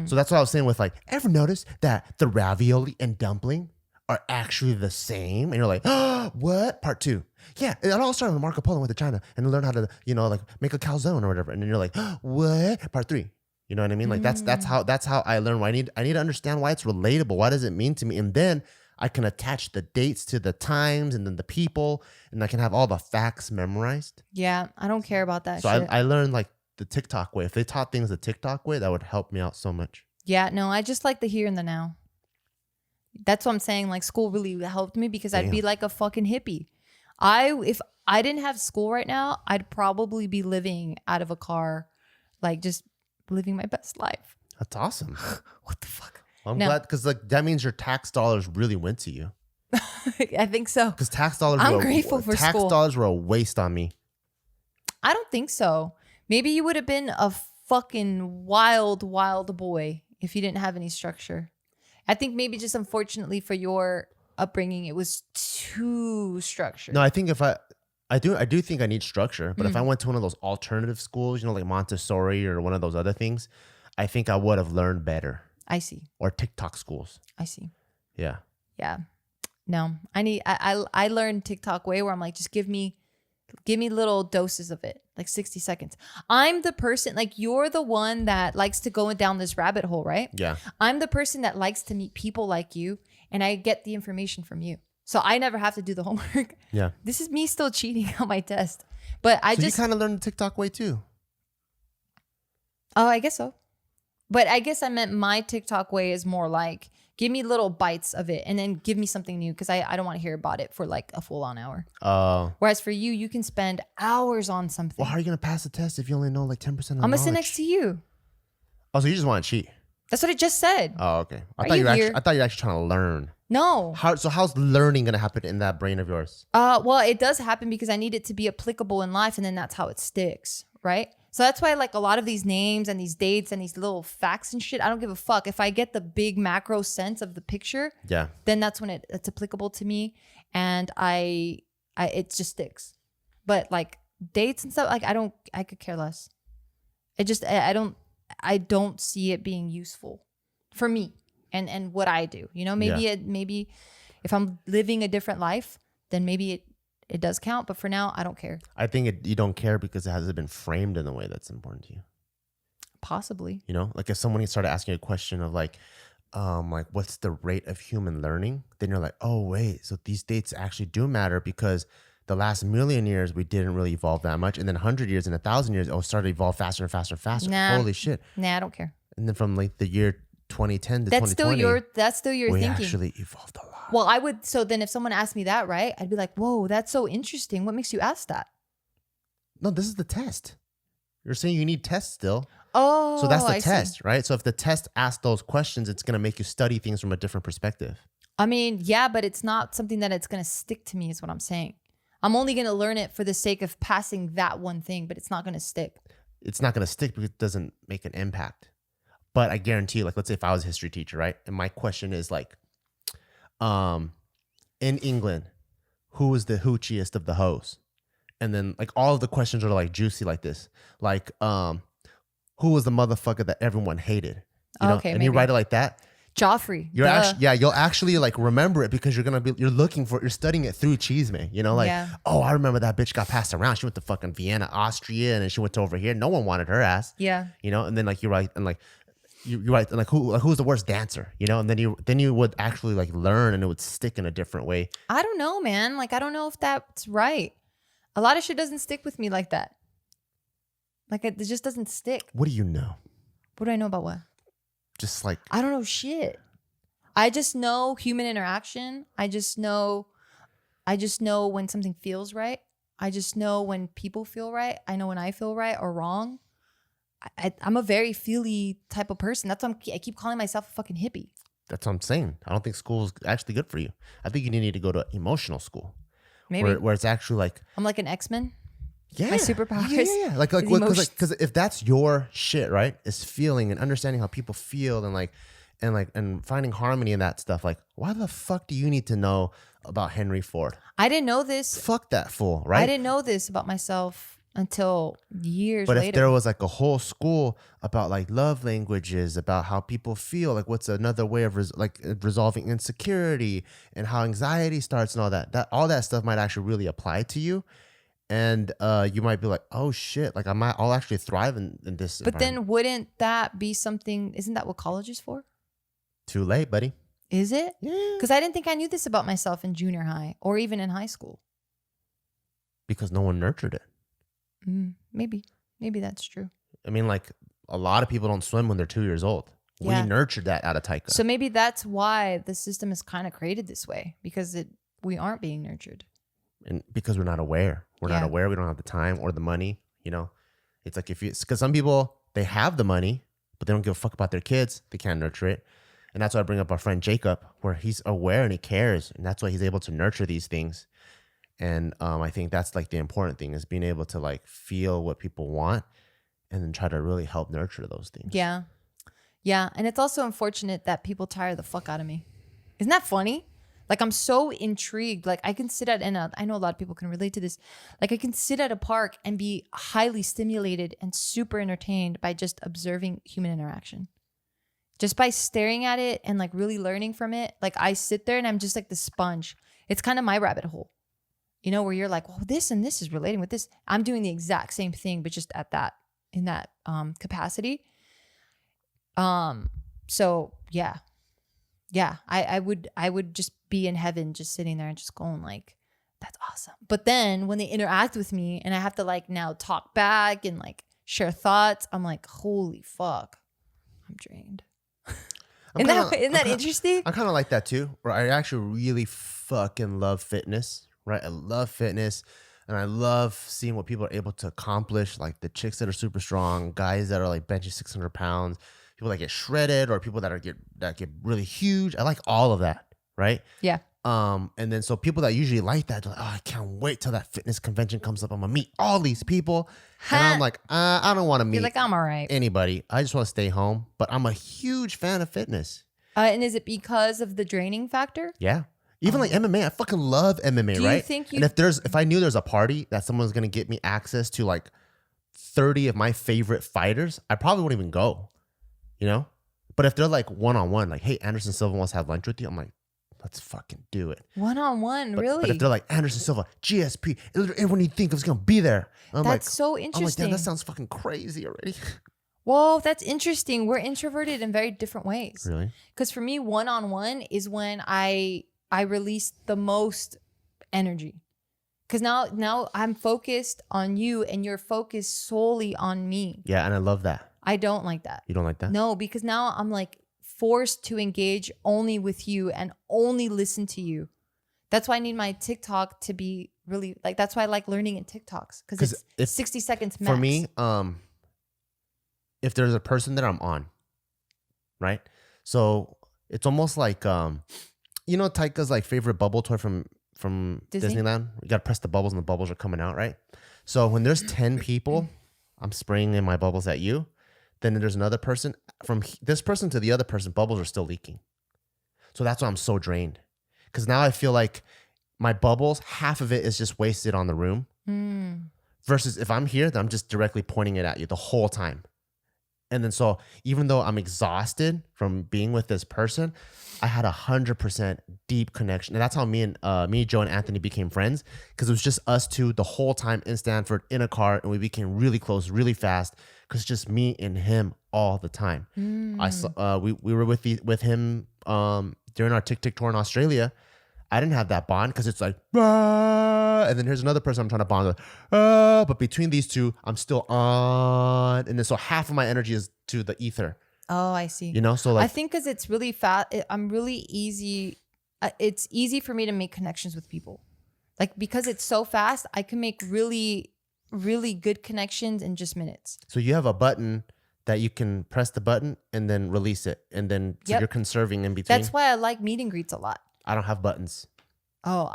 So that's what I was saying with like, ever notice that the ravioli and dumpling are actually the same? And you're like, oh, what? Part 2. Yeah, it all started when Marco Polo went to China and learned how to, like make a calzone or whatever. And then you're like, oh, what? Part 3. You know what I mean? Like that's how I learn. I need to understand why it's relatable. What does it mean to me? And then I can attach the dates to the times and then the people, and I can have all the facts memorized. Yeah, I don't care about that So shit. I learned like the TikTok way. If they taught things the TikTok way, that would help me out so much. Yeah, no, I just like the here and the now. That's what I'm saying. Like school really helped me, because I'd be like a fucking hippie. If I didn't have school right now, I'd probably be living out of a car, like just living my best life. That's awesome. What the fuck? Well, I'm No. glad, because like that means your tax dollars really went to you. I think so. Because tax dollars, I'm grateful for tax school. dollars were a waste on me. I don't think so. Maybe you would have been a fucking wild, wild boy if you didn't have any structure. I think maybe just unfortunately for your upbringing, it was too structured. No, I think if I do think I need structure, but if I went to one of those alternative schools, like Montessori or one of those other things, I think I would have learned better. I see. Or TikTok schools. I see. Yeah. Yeah. No, I learned TikTok way, where I'm like, just give me little doses of it, like 60 seconds. I'm the person, like you're the one that likes to go down this rabbit hole, right? Yeah. I'm the person that likes to meet people like you, and I get the information from you. So I never have to do the homework. Yeah. This is me still cheating on my test. But I So just, you kind of learned the TikTok way too. oh, I guess so. But I guess I meant my TikTok way is more like, give me little bites of it and then give me something new, because I don't want to hear about it for like a full on hour. Whereas for you, you can spend hours on something. Well, how are you going to pass the test if you only know like 10% of the I'm going to sit knowledge? next to you. Oh, so you just want to cheat? That's what I just said. Oh, okay. I Are thought you you were here? I thought you were actually trying to learn. No. How's learning going to happen in that brain of yours? Well, it does happen because I need it to be applicable in life, and then that's how it sticks, right? So that's why like a lot of these names and these dates and these little facts and shit, I don't give a fuck. If I get the big macro sense of the picture, Yeah. then that's when it's applicable to me, and I it just sticks. But like dates and stuff, like I could care less. It just I don't see it being useful for me and what I do. You know, maybe If I'm living a different life, then maybe it does count. But for now, I don't care. I think you don't care because it hasn't been framed in a way that's important to you. Possibly. You know, like if someone started asking you a question of like what's the rate of human learning? Then you're like, oh wait, so these dates actually do matter because the last million years we didn't really evolve that much, and then 100 years and 1,000 years, it started to evolve faster and faster and faster. Nah. Holy shit! Nah, I don't care. And then from like the year 2010 to That's 2020, still your we thinking. actually evolved a lot. Well, I would. So then, if someone asked me that, right, I'd be like, "Whoa, that's so interesting. What makes you ask that?" No, this is the test. You're saying you need tests still. Oh, So that's the I test, see. right? So if the test asks those questions, it's going to make you study things from a different perspective. I mean, yeah, but it's not something that it's gonna stick to me. Is what I'm saying. I'm only gonna learn it for the sake of passing that one thing, but it's not gonna stick. It's not going to stick because it doesn't make an impact. But I guarantee you, like, let's say if I was a history teacher, right? And my question is like, in England, who was the hoochiest of the hoes? And then like all of the questions are like juicy like this. Like, who was the motherfucker that everyone hated? You know? Okay, and maybe. you write it like that. Joffrey. You're duh. actually, yeah, you'll actually like remember it because you're studying it through Cheesemate, you know, like, Yeah. oh, I remember that bitch got passed around. She went to fucking Vienna, Austria, and then she went to over here. No one wanted her ass, Yeah. you know. And then like you write and like you write and like who's the worst dancer, you know. And then you would actually like learn and it would stick in a different way. I don't know, man. Like, I don't know if that's right. A lot of shit doesn't stick with me like that. Like, it just doesn't stick. What do you know? What do I know about what? Just like I don't know shit. I just know human interaction. I just know when something feels right. I just know when people feel right. I know when I feel right or wrong. I'm a very feely type of person. That's why I keep calling myself a fucking hippie. that's what I'm saying. I don't think school is actually good for you. I think you need to go to emotional school, Maybe where it's actually like I'm like an X-Men. yeah, My superpowers yeah. Like is emotions. because if that's your shit, right, is feeling and understanding how people feel and finding harmony in that stuff. Like, why the fuck do you need to know about Henry Ford? I didn't know this. Fuck that fool, right? I didn't know this about myself until years But later. if there was like a whole school about like love languages, about how people feel, like what's another way of resolving insecurity and how anxiety starts and all that stuff might actually really apply to you. And you might be like, oh shit, like I'll actually thrive in this. But then wouldn't that be something? Isn't that what college is for? Too late, buddy. Is it? Yeah. Because I didn't think I knew this about myself in junior high or even in high school. Because no one nurtured it. Maybe that's true. I mean, like a lot of people don't swim when they're 2 years old. Yeah. We nurtured that out of Taika. So maybe that's why the system is kind of created this way, because we aren't being nurtured. And because we're not aware. We're not Yeah. aware. We don't have the time or the money. You know, it's like because some people, they have the money, but they don't give a fuck about their kids. They can't nurture it. And that's why I bring up our friend Jacob, where he's aware and he cares. And that's why he's able to nurture these things. And I think that's like the important thing, is being able to like feel what people want and then try to really help nurture those things. Yeah. Yeah. And it's also unfortunate that people tire the fuck out of me. Isn't that funny? Like, I'm so intrigued. Like, I can sit at, and I know a lot of people can relate to this. Like, I can sit at a park and be highly stimulated and super entertained by just observing human interaction. Just by staring at it and like really learning from it. Like, I sit there and I'm just like the sponge. It's kind of my rabbit hole, you know, where you're like, well, this and this is relating with this. I'm doing the exact same thing, but just in that capacity. So yeah. Yeah, I would just be in heaven, just sitting there and just going like, that's awesome. But then when they interact with me and I have to like now talk back and like share thoughts, I'm like, holy fuck, I'm drained. Isn't that interesting? I kind of like that too. Right? I actually really fucking love fitness. Right? I love fitness, and I love seeing what people are able to accomplish. Like the chicks that are super strong, guys that are like benching 600 pounds. People that get shredded, or people that get really huge. I like all of that, right? Yeah. And then so people that usually like that, they're like, oh, I can't wait till that fitness convention comes up. I'm gonna meet all these people, and I'm like, I don't want to meet. You're like, I'm all right. Anybody. I just want to stay home. But I'm a huge fan of fitness. And is it because of the draining factor? Yeah. Even like MMA, I fucking love MMA, Do right? you think and if I knew there's a party that someone's gonna get me access to like 30 of my favorite fighters, I probably wouldn't even go. You know, but if they're like one-on-one, like, hey, Anderson Silva wants to have lunch with you, I'm like, let's fucking do it. One-on-one, really? But if they're like Anderson Silva, GSP, everyone you think is gonna be there. That's so I'm like, interesting. damn, that sounds fucking crazy already. Well, that's interesting. We're introverted in very different ways. Really? Because for me, one-on-one is when I release the most energy. Because now I'm focused on you and you're focused solely on me. Yeah, and I love that. I don't like that. You don't like that? No, because now I'm like forced to engage only with you and only listen to you. That's why I need my TikTok to be really like, that's why I like learning in TikToks. Because it's 60 seconds max. For me, if there's a person that I'm on, right? So it's almost like, you know, Taika's like favorite bubble toy from Disneyland. You got to press the bubbles and the bubbles are coming out, right? So when there's 10 people, I'm spraying in my bubbles at you. Then there's another person. From this person to the other person, bubbles are still leaking. So that's why I'm so drained. Because now I feel like my bubbles, half of it is just wasted on the room. Versus if I'm here, then I'm just directly pointing it at you the whole time. And then so even though I'm exhausted from being with this person, I had 100% deep connection. And that's how me, Joe, and Anthony became friends. Because it was just us two the whole time in Stanford in a car. And we became really close, really fast. Because just me and him all the time. I saw, we were with him during our Tick Tick tour in Australia. I didn't have that bond because it's like, and then here's another person I'm trying to bond with. But between these two, I'm still on. And then so half of my energy is to the ether. Oh, I see. You know, so like, I think because it's really fast, I'm really easy. It's easy for me to make connections with people. Like, because it's so fast, I can make really, really good connections in just minutes. So you have a button that you can press the button and then release it. And then so you're conserving in between. That's why I like meet and greets a lot. I don't have buttons. Oh,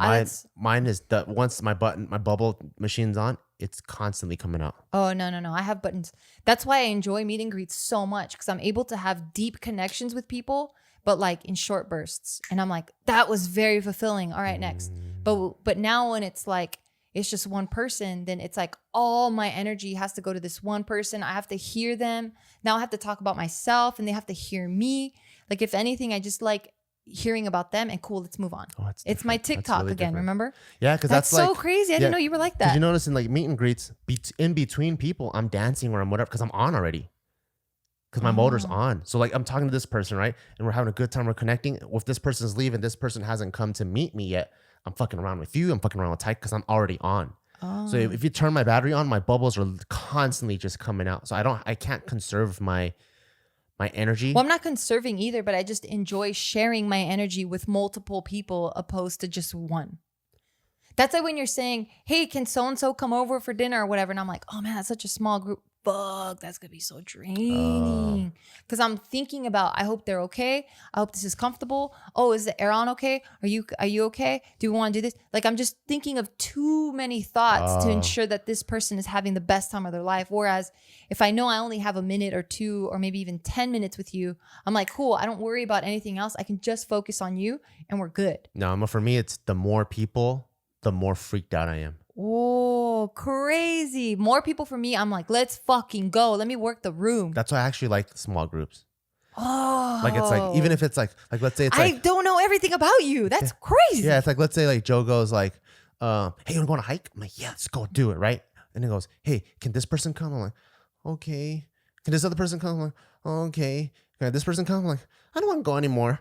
mine is that once my bubble machine's on, it's constantly coming out. Oh, no. I have buttons. That's why I enjoy meet and greets so much, because I'm able to have deep connections with people, but like in short bursts. And I'm like, that was very fulfilling. All right, next. But now when it's like, it's just one person, then it's like all my energy has to go to this one person. I have to hear them. Now I have to talk about myself and they have to hear me. Like, if anything, I just like hearing about them and cool, let's move on. Oh, it's my TikTok really again, different. Remember? Yeah, because that's so like, crazy. I didn't know you were like that. Did you notice in like meet and greets, in between people, I'm dancing or I'm whatever because I'm on already. Because my motor's on. So like I'm talking to this person, right? And we're having a good time. We're connecting. If this person's leaving, this person hasn't come to meet me yet, I'm fucking around with you. I'm fucking around with Tyke because I'm already on. So if you turn my battery on, my bubbles are constantly just coming out. So I can't conserve my energy. Well, I'm not conserving either, but I just enjoy sharing my energy with multiple people opposed to just one. That's like when you're saying, hey, can so-and-so come over for dinner or whatever? And I'm like, oh man, that's such a small group. Fuck, that's going to be so draining. Because I'm thinking about, I hope they're okay. I hope this is comfortable. Oh, is the air on okay? Are you okay? Do we want to do this? Like, I'm just thinking of too many thoughts to ensure that this person is having the best time of their life. Whereas if I know I only have a minute or two or maybe even 10 minutes with you, I'm like, cool, I don't worry about anything else. I can just focus on you and we're good. No, for me, it's the more people, the more freaked out I am. Oh, crazy. More people for me, I'm like, let's fucking go. Let me work the room. That's why I actually like small groups. Oh. Like, it's like, even if it's like let's say it's I like, don't know everything about you. That's crazy. Yeah, it's like, let's say like Joe goes like, hey, you want to go on a hike? I'm like, yeah, let's go do it, right? And he goes, hey, can this person come? I'm like, okay. Can this other person come? I'm like, okay. Can this person come? I'm like, I don't want to go anymore.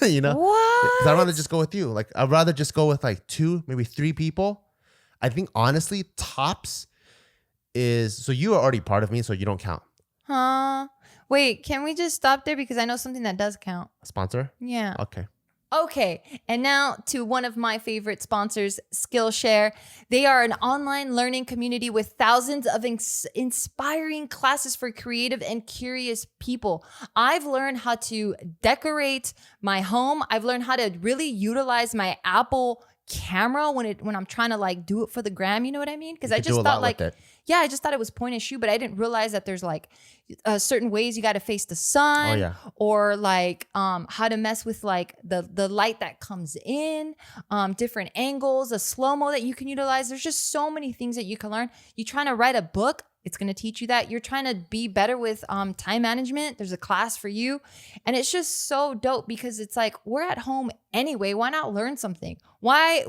You know? What? Because I'd rather just go with you. Like, I'd rather just go with like 2, maybe 3 people. I think honestly, tops is, so you are already part of me, so you don't count. Huh? Wait, can we just stop there? Because I know something that does count. Sponsor? Yeah. Okay. And now to one of my favorite sponsors, Skillshare. They are an online learning community with thousands of inspiring classes for creative and curious people. I've learned how to decorate my home. I've learned how to really utilize my Apple camera when I'm trying to like do it for the gram, you know what I mean? Because I just thought like, yeah, I just thought it was point and shoot, but I didn't realize that there's like certain ways you got to face the sun, or like how to mess with like the light that comes in, different angles, a slow-mo that you can utilize. There's just so many things that you can learn. You trying to write a book, It's going to teach you that. You're trying to be better with time management. There's a class for you. And it's just so dope because it's like, we're at home anyway. Why not learn something? Why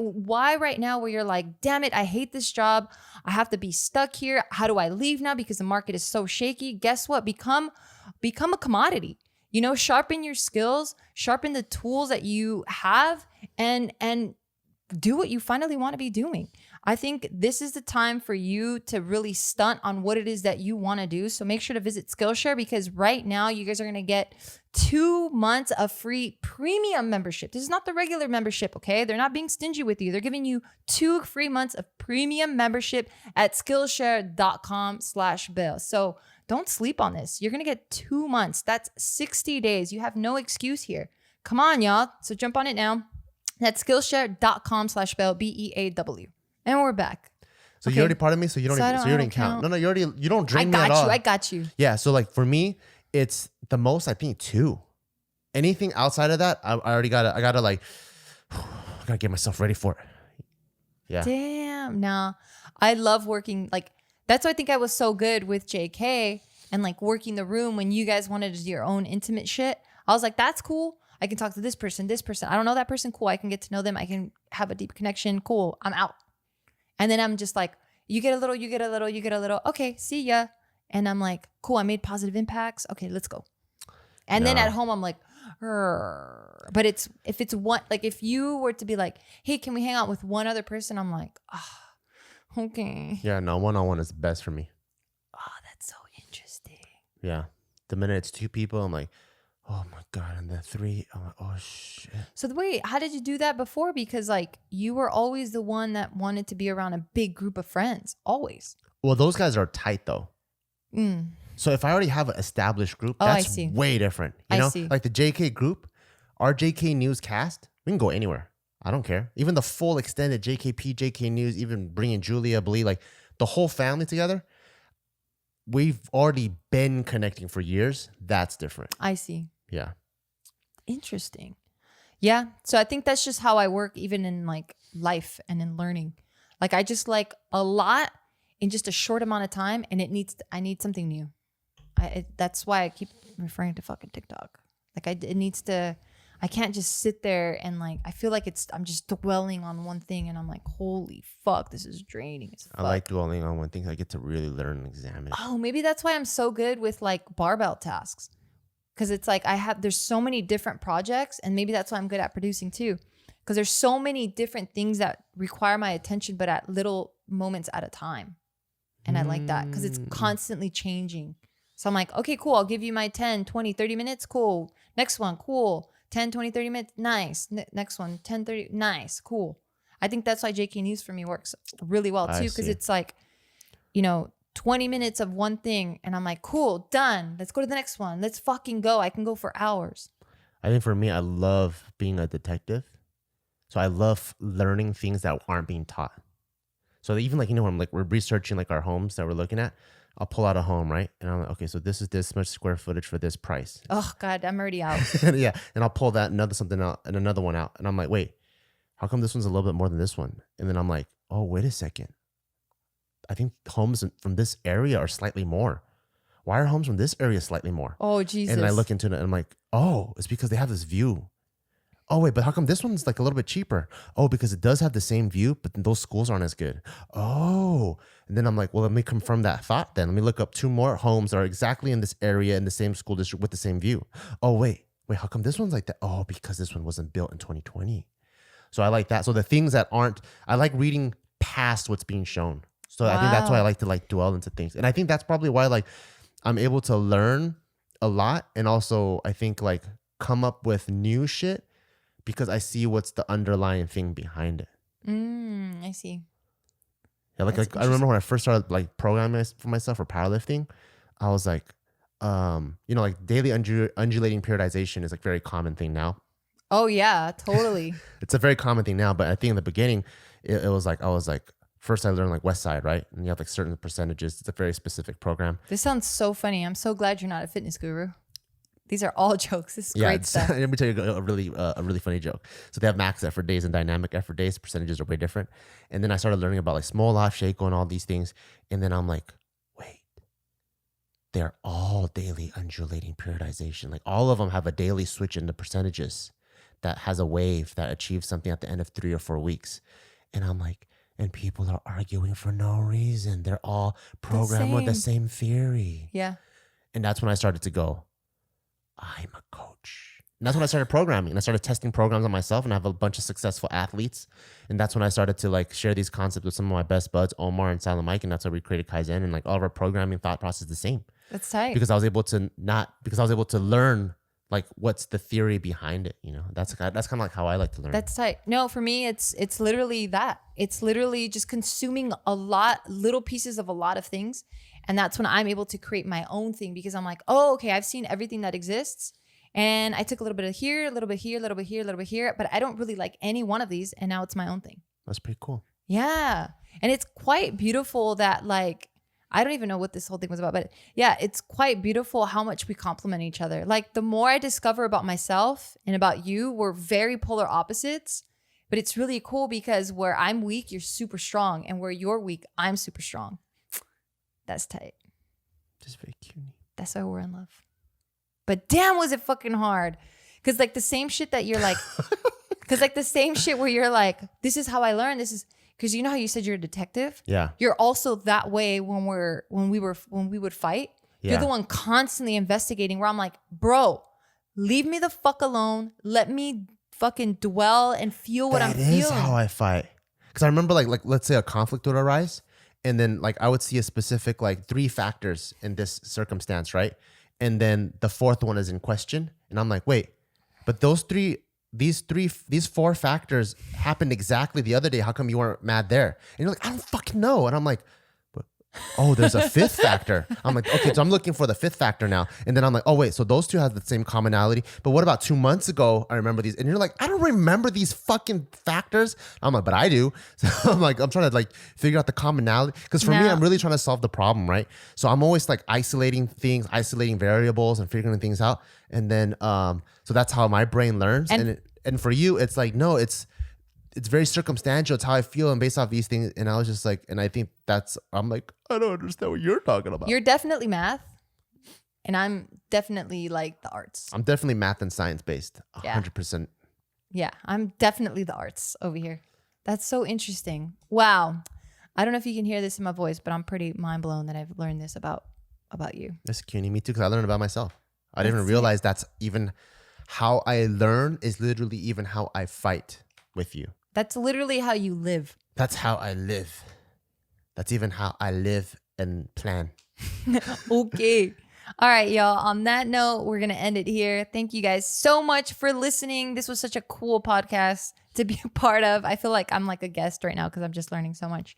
right now where you're like, damn it, I hate this job. I have to be stuck here. How do I leave now because the market is so shaky? Guess what? Become a commodity. You know, sharpen your skills, sharpen the tools that you have, and do what you finally want to be doing. I think this is the time for you to really stunt on what it is that you want to do. So make sure to visit Skillshare because right now you guys are going to get 2 months of free premium membership. This is not the regular membership, okay? They're not being stingy with you. They're giving you 2 free months of premium membership at Skillshare.com/Bill. So don't sleep on this. You're going to get 2 months. That's 60 days. You have no excuse here. Come on, y'all. So jump on it now. That's Skillshare.com/Bell, BEAW. And we're back. So you already part of me, so you don't. So you didn't count. No, you don't drain me at all. I got you. Yeah. So like for me, it's the most. I think 2. Anything outside of that, I gotta get myself ready for it. Yeah. Damn. Nah, I love working. Like that's why I think I was so good with JK and like working the room when you guys wanted to do your own intimate shit. I was like, that's cool. I can talk to this person. I don't know that person. Cool. I can get to know them. I can have a deep connection. Cool. I'm out. And then I'm just like, you get a little. Okay, see ya. And I'm like, cool, I made positive impacts. Okay, let's go. And then at home, I'm like, Rrr. But if it's one, like if you were to be like, hey, can we hang out with one other person? I'm like, okay. Yeah, no, one-on-one is best for me. Oh, that's so interesting. Yeah. The minute it's 2 people, I'm like, oh my God. And then 3, I'm like, oh shit. So wait, how did you do that before? Because like you were always the one that wanted to be around a big group of friends, always. Well, those guys are tight though. So if I already have an established group, that's way different. You know, like the JK group, our JK News cast, we can go anywhere. I don't care. Even the full extended JKP, JK News, even bringing Julia, Blee, like the whole family together. We've already been connecting for years. That's different. I see. Yeah. Interesting. Yeah. So I think that's just how I work even in like life and in learning. Like I just like a lot in just a short amount of time and I need something new. That's why I keep referring to fucking TikTok. Like I can't just sit there and like, I feel like I'm just dwelling on one thing and I'm like, holy fuck, this is draining as fuck. I like dwelling on one thing. I get to really learn and examine. Oh, maybe that's why I'm so good with like barbell tasks. Cause it's like there's so many different projects and maybe that's why I'm good at producing too. Cause there's so many different things that require my attention, but at little moments at a time. And I like that because it's constantly changing. So I'm like, okay, cool. I'll give you my 10, 20, 30 minutes. Cool. Next one. Cool. 10, 20, 30 minutes. Nice. Next one. 10, 30. Nice. Cool. I think that's why JK News for me works really well too. Because it's like, 20 minutes of one thing. And I'm like, cool, done. Let's go to the next one. Let's fucking go. I can go for hours. I think for me, I love being a detective. So I love learning things that aren't being taught. So even like, when we're researching like our homes that we're looking at, I'll pull out a home, right? And I'm like, okay, so this is this much square footage for this price. Oh God, I'm already out. Yeah. And I'll pull something out and another one out. And I'm like, wait, how come this one's a little bit more than this one? And then I'm like, oh, wait a second. I think homes from this area are slightly more. Why are homes from this area slightly more? Oh, Jesus. And I look into it and I'm like, oh, it's because they have this view. Oh, wait, but how come this one's like a little bit cheaper? Oh, because it does have the same view, but those schools aren't as good. Oh, and then I'm like, well, let me confirm that thought then. Let me look up 2 more homes that are exactly in this area in the same school district with the same view. Oh, wait, how come this one's like that? Oh, because this one wasn't built in 2020. So I like that. So the things that I like reading past what's being shown. So I think that's why I like to like dwell into things. And I think that's probably why like I'm able to learn a lot and also I think like come up with new shit because I see what's the underlying thing behind it. I see. Yeah, like I remember when I first started like programming for myself for powerlifting, I was like, like daily undulating periodization is like very common thing now. Oh yeah, totally. It's a very common thing now, but I think in the beginning, it was like I was like. First, I learned like West Side, right? And you have like certain percentages. It's a very specific program. This sounds so funny. I'm so glad you're not a fitness guru. These are all jokes. This is great stuff. Let me tell you a really funny joke. So they have max effort days and dynamic effort days. Percentages are way different. And then I started learning about like small off, shake and all these things. And then I'm like, wait, they're all daily undulating periodization. Like all of them have a daily switch in the percentages that has a wave that achieves something at the end of 3 or 4 weeks. And I'm like, and people are arguing for no reason. They're all programmed with the same theory. Yeah. And that's when I started to go, I'm a coach. And that's when I started programming. And I started testing programs on myself, and I have a bunch of successful athletes. And that's when I started to like share these concepts with some of my best buds, Omar and Salam Mike. And that's how we created Kaizen, and like all of our programming thought process is the same. That's tight. Because I was able to learn like what's the theory behind it. You know, that's kind of like how I like to learn. That's tight. No, for me, it's literally that. It's literally just consuming little pieces of a lot of things. And that's when I'm able to create my own thing, because I'm like, oh, okay, I've seen everything that exists. And I took a little bit of here, a little bit here, a little bit here, a little bit here, but I don't really like any one of these. And now it's my own thing. That's pretty cool. Yeah. And it's quite beautiful that like, I don't even know what this whole thing was about, but yeah, it's quite beautiful how much we complement each other. Like the more I discover about myself and about you, we're very polar opposites, but it's really cool because where I'm weak, you're super strong. And where you're weak, I'm super strong. That's tight. Just very cute. That's why we're in love. But damn, was it fucking hard. Cause like the same shit that you're like, cause like the same shit where you're like, this is how I learned. This is, because you know how you said you're a detective? Yeah. You're also that way when we would fight. Yeah. You're the one constantly investigating, where I'm like, bro, leave me the fuck alone. Let me fucking dwell and feel what I'm feeling. That is how I fight. Because I remember like let's say a conflict would arise, and then like I would see a specific like 3 factors in this circumstance, right? And then the 4th one is in question, and I'm like, wait, but these 4 factors happened exactly the other day. How come you weren't mad there? And you're like, I don't fucking know. And I'm like, oh, there's a 5th factor. I'm like, okay, so I'm looking for the 5th factor now. And then I'm like, oh wait, so those 2 have the same commonality. But what about 2 months ago? I remember these. And you're like, I don't remember these fucking factors. I'm like, but I do. So I'm like, I'm trying to like figure out the commonality. Because for me, I'm really trying to solve the problem, right? So I'm always like isolating things, isolating variables and figuring things out. And then, so that's how my brain learns. And for you, it's like, no, it's very circumstantial. It's how I feel and based off these things. And I was just like, and I think I'm like, I don't understand what you're talking about. You're definitely math. And I'm definitely like the arts. I'm definitely math and science based. 100%. Yeah, I'm definitely the arts over here. That's so interesting. Wow. I don't know if you can hear this in my voice, but I'm pretty mind blown that I've learned this about you. That's CUNY. Me too, because I learned about myself. I didn't even realize that's even how I learn is literally even how I fight with you. That's literally how you live. That's how I live. That's even how I live and plan. Okay. All right, y'all. On that note, we're going to end it here. Thank you guys so much for listening. This was such a cool podcast to be a part of. I feel like I'm like a guest right now because I'm just learning so much.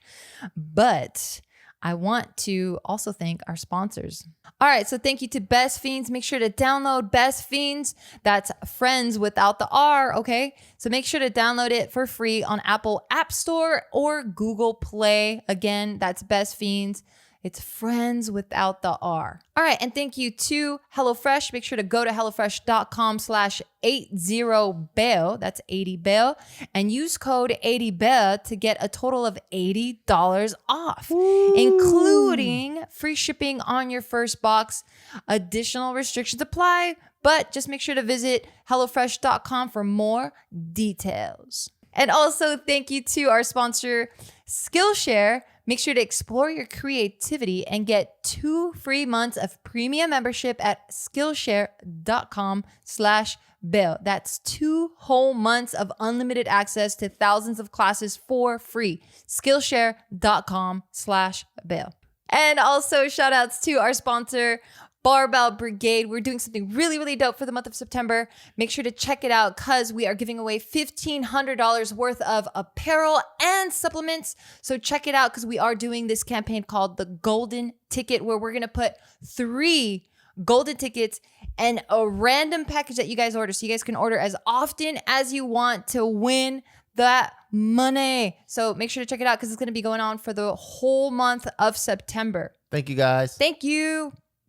But I want to also thank our sponsors. All right, so thank you to Best Fiends. Make sure to download Best Fiends. That's friends without the R, okay? So make sure to download it for free on Apple App Store or Google Play. Again, that's Best Fiends. It's friends without the R. All right, and thank you to HelloFresh. Make sure to go to HelloFresh.com/80BEL. That's 80BEL. And use code 80BEL to get a total of $80 off, including free shipping on your first box. Additional restrictions apply, but just make sure to visit HelloFresh.com for more details. And also thank you to our sponsor, Skillshare. Make sure to explore your creativity and get 2 free months of premium membership at Skillshare.com/Bell. That's 2 whole months of unlimited access to thousands of classes for free. Skillshare.com/Bell. And also shout outs to our sponsor, Barbell Brigade. We're doing something really, really dope for the month of September. Make sure to check it out because we are giving away $1,500 worth of apparel and supplements. So check it out because we are doing this campaign called the Golden Ticket, where we're going to put 3 golden tickets and a random package that you guys order. So you guys can order as often as you want to win that money. So make sure to check it out because it's going to be going on for the whole month of September. Thank you, guys. Thank you.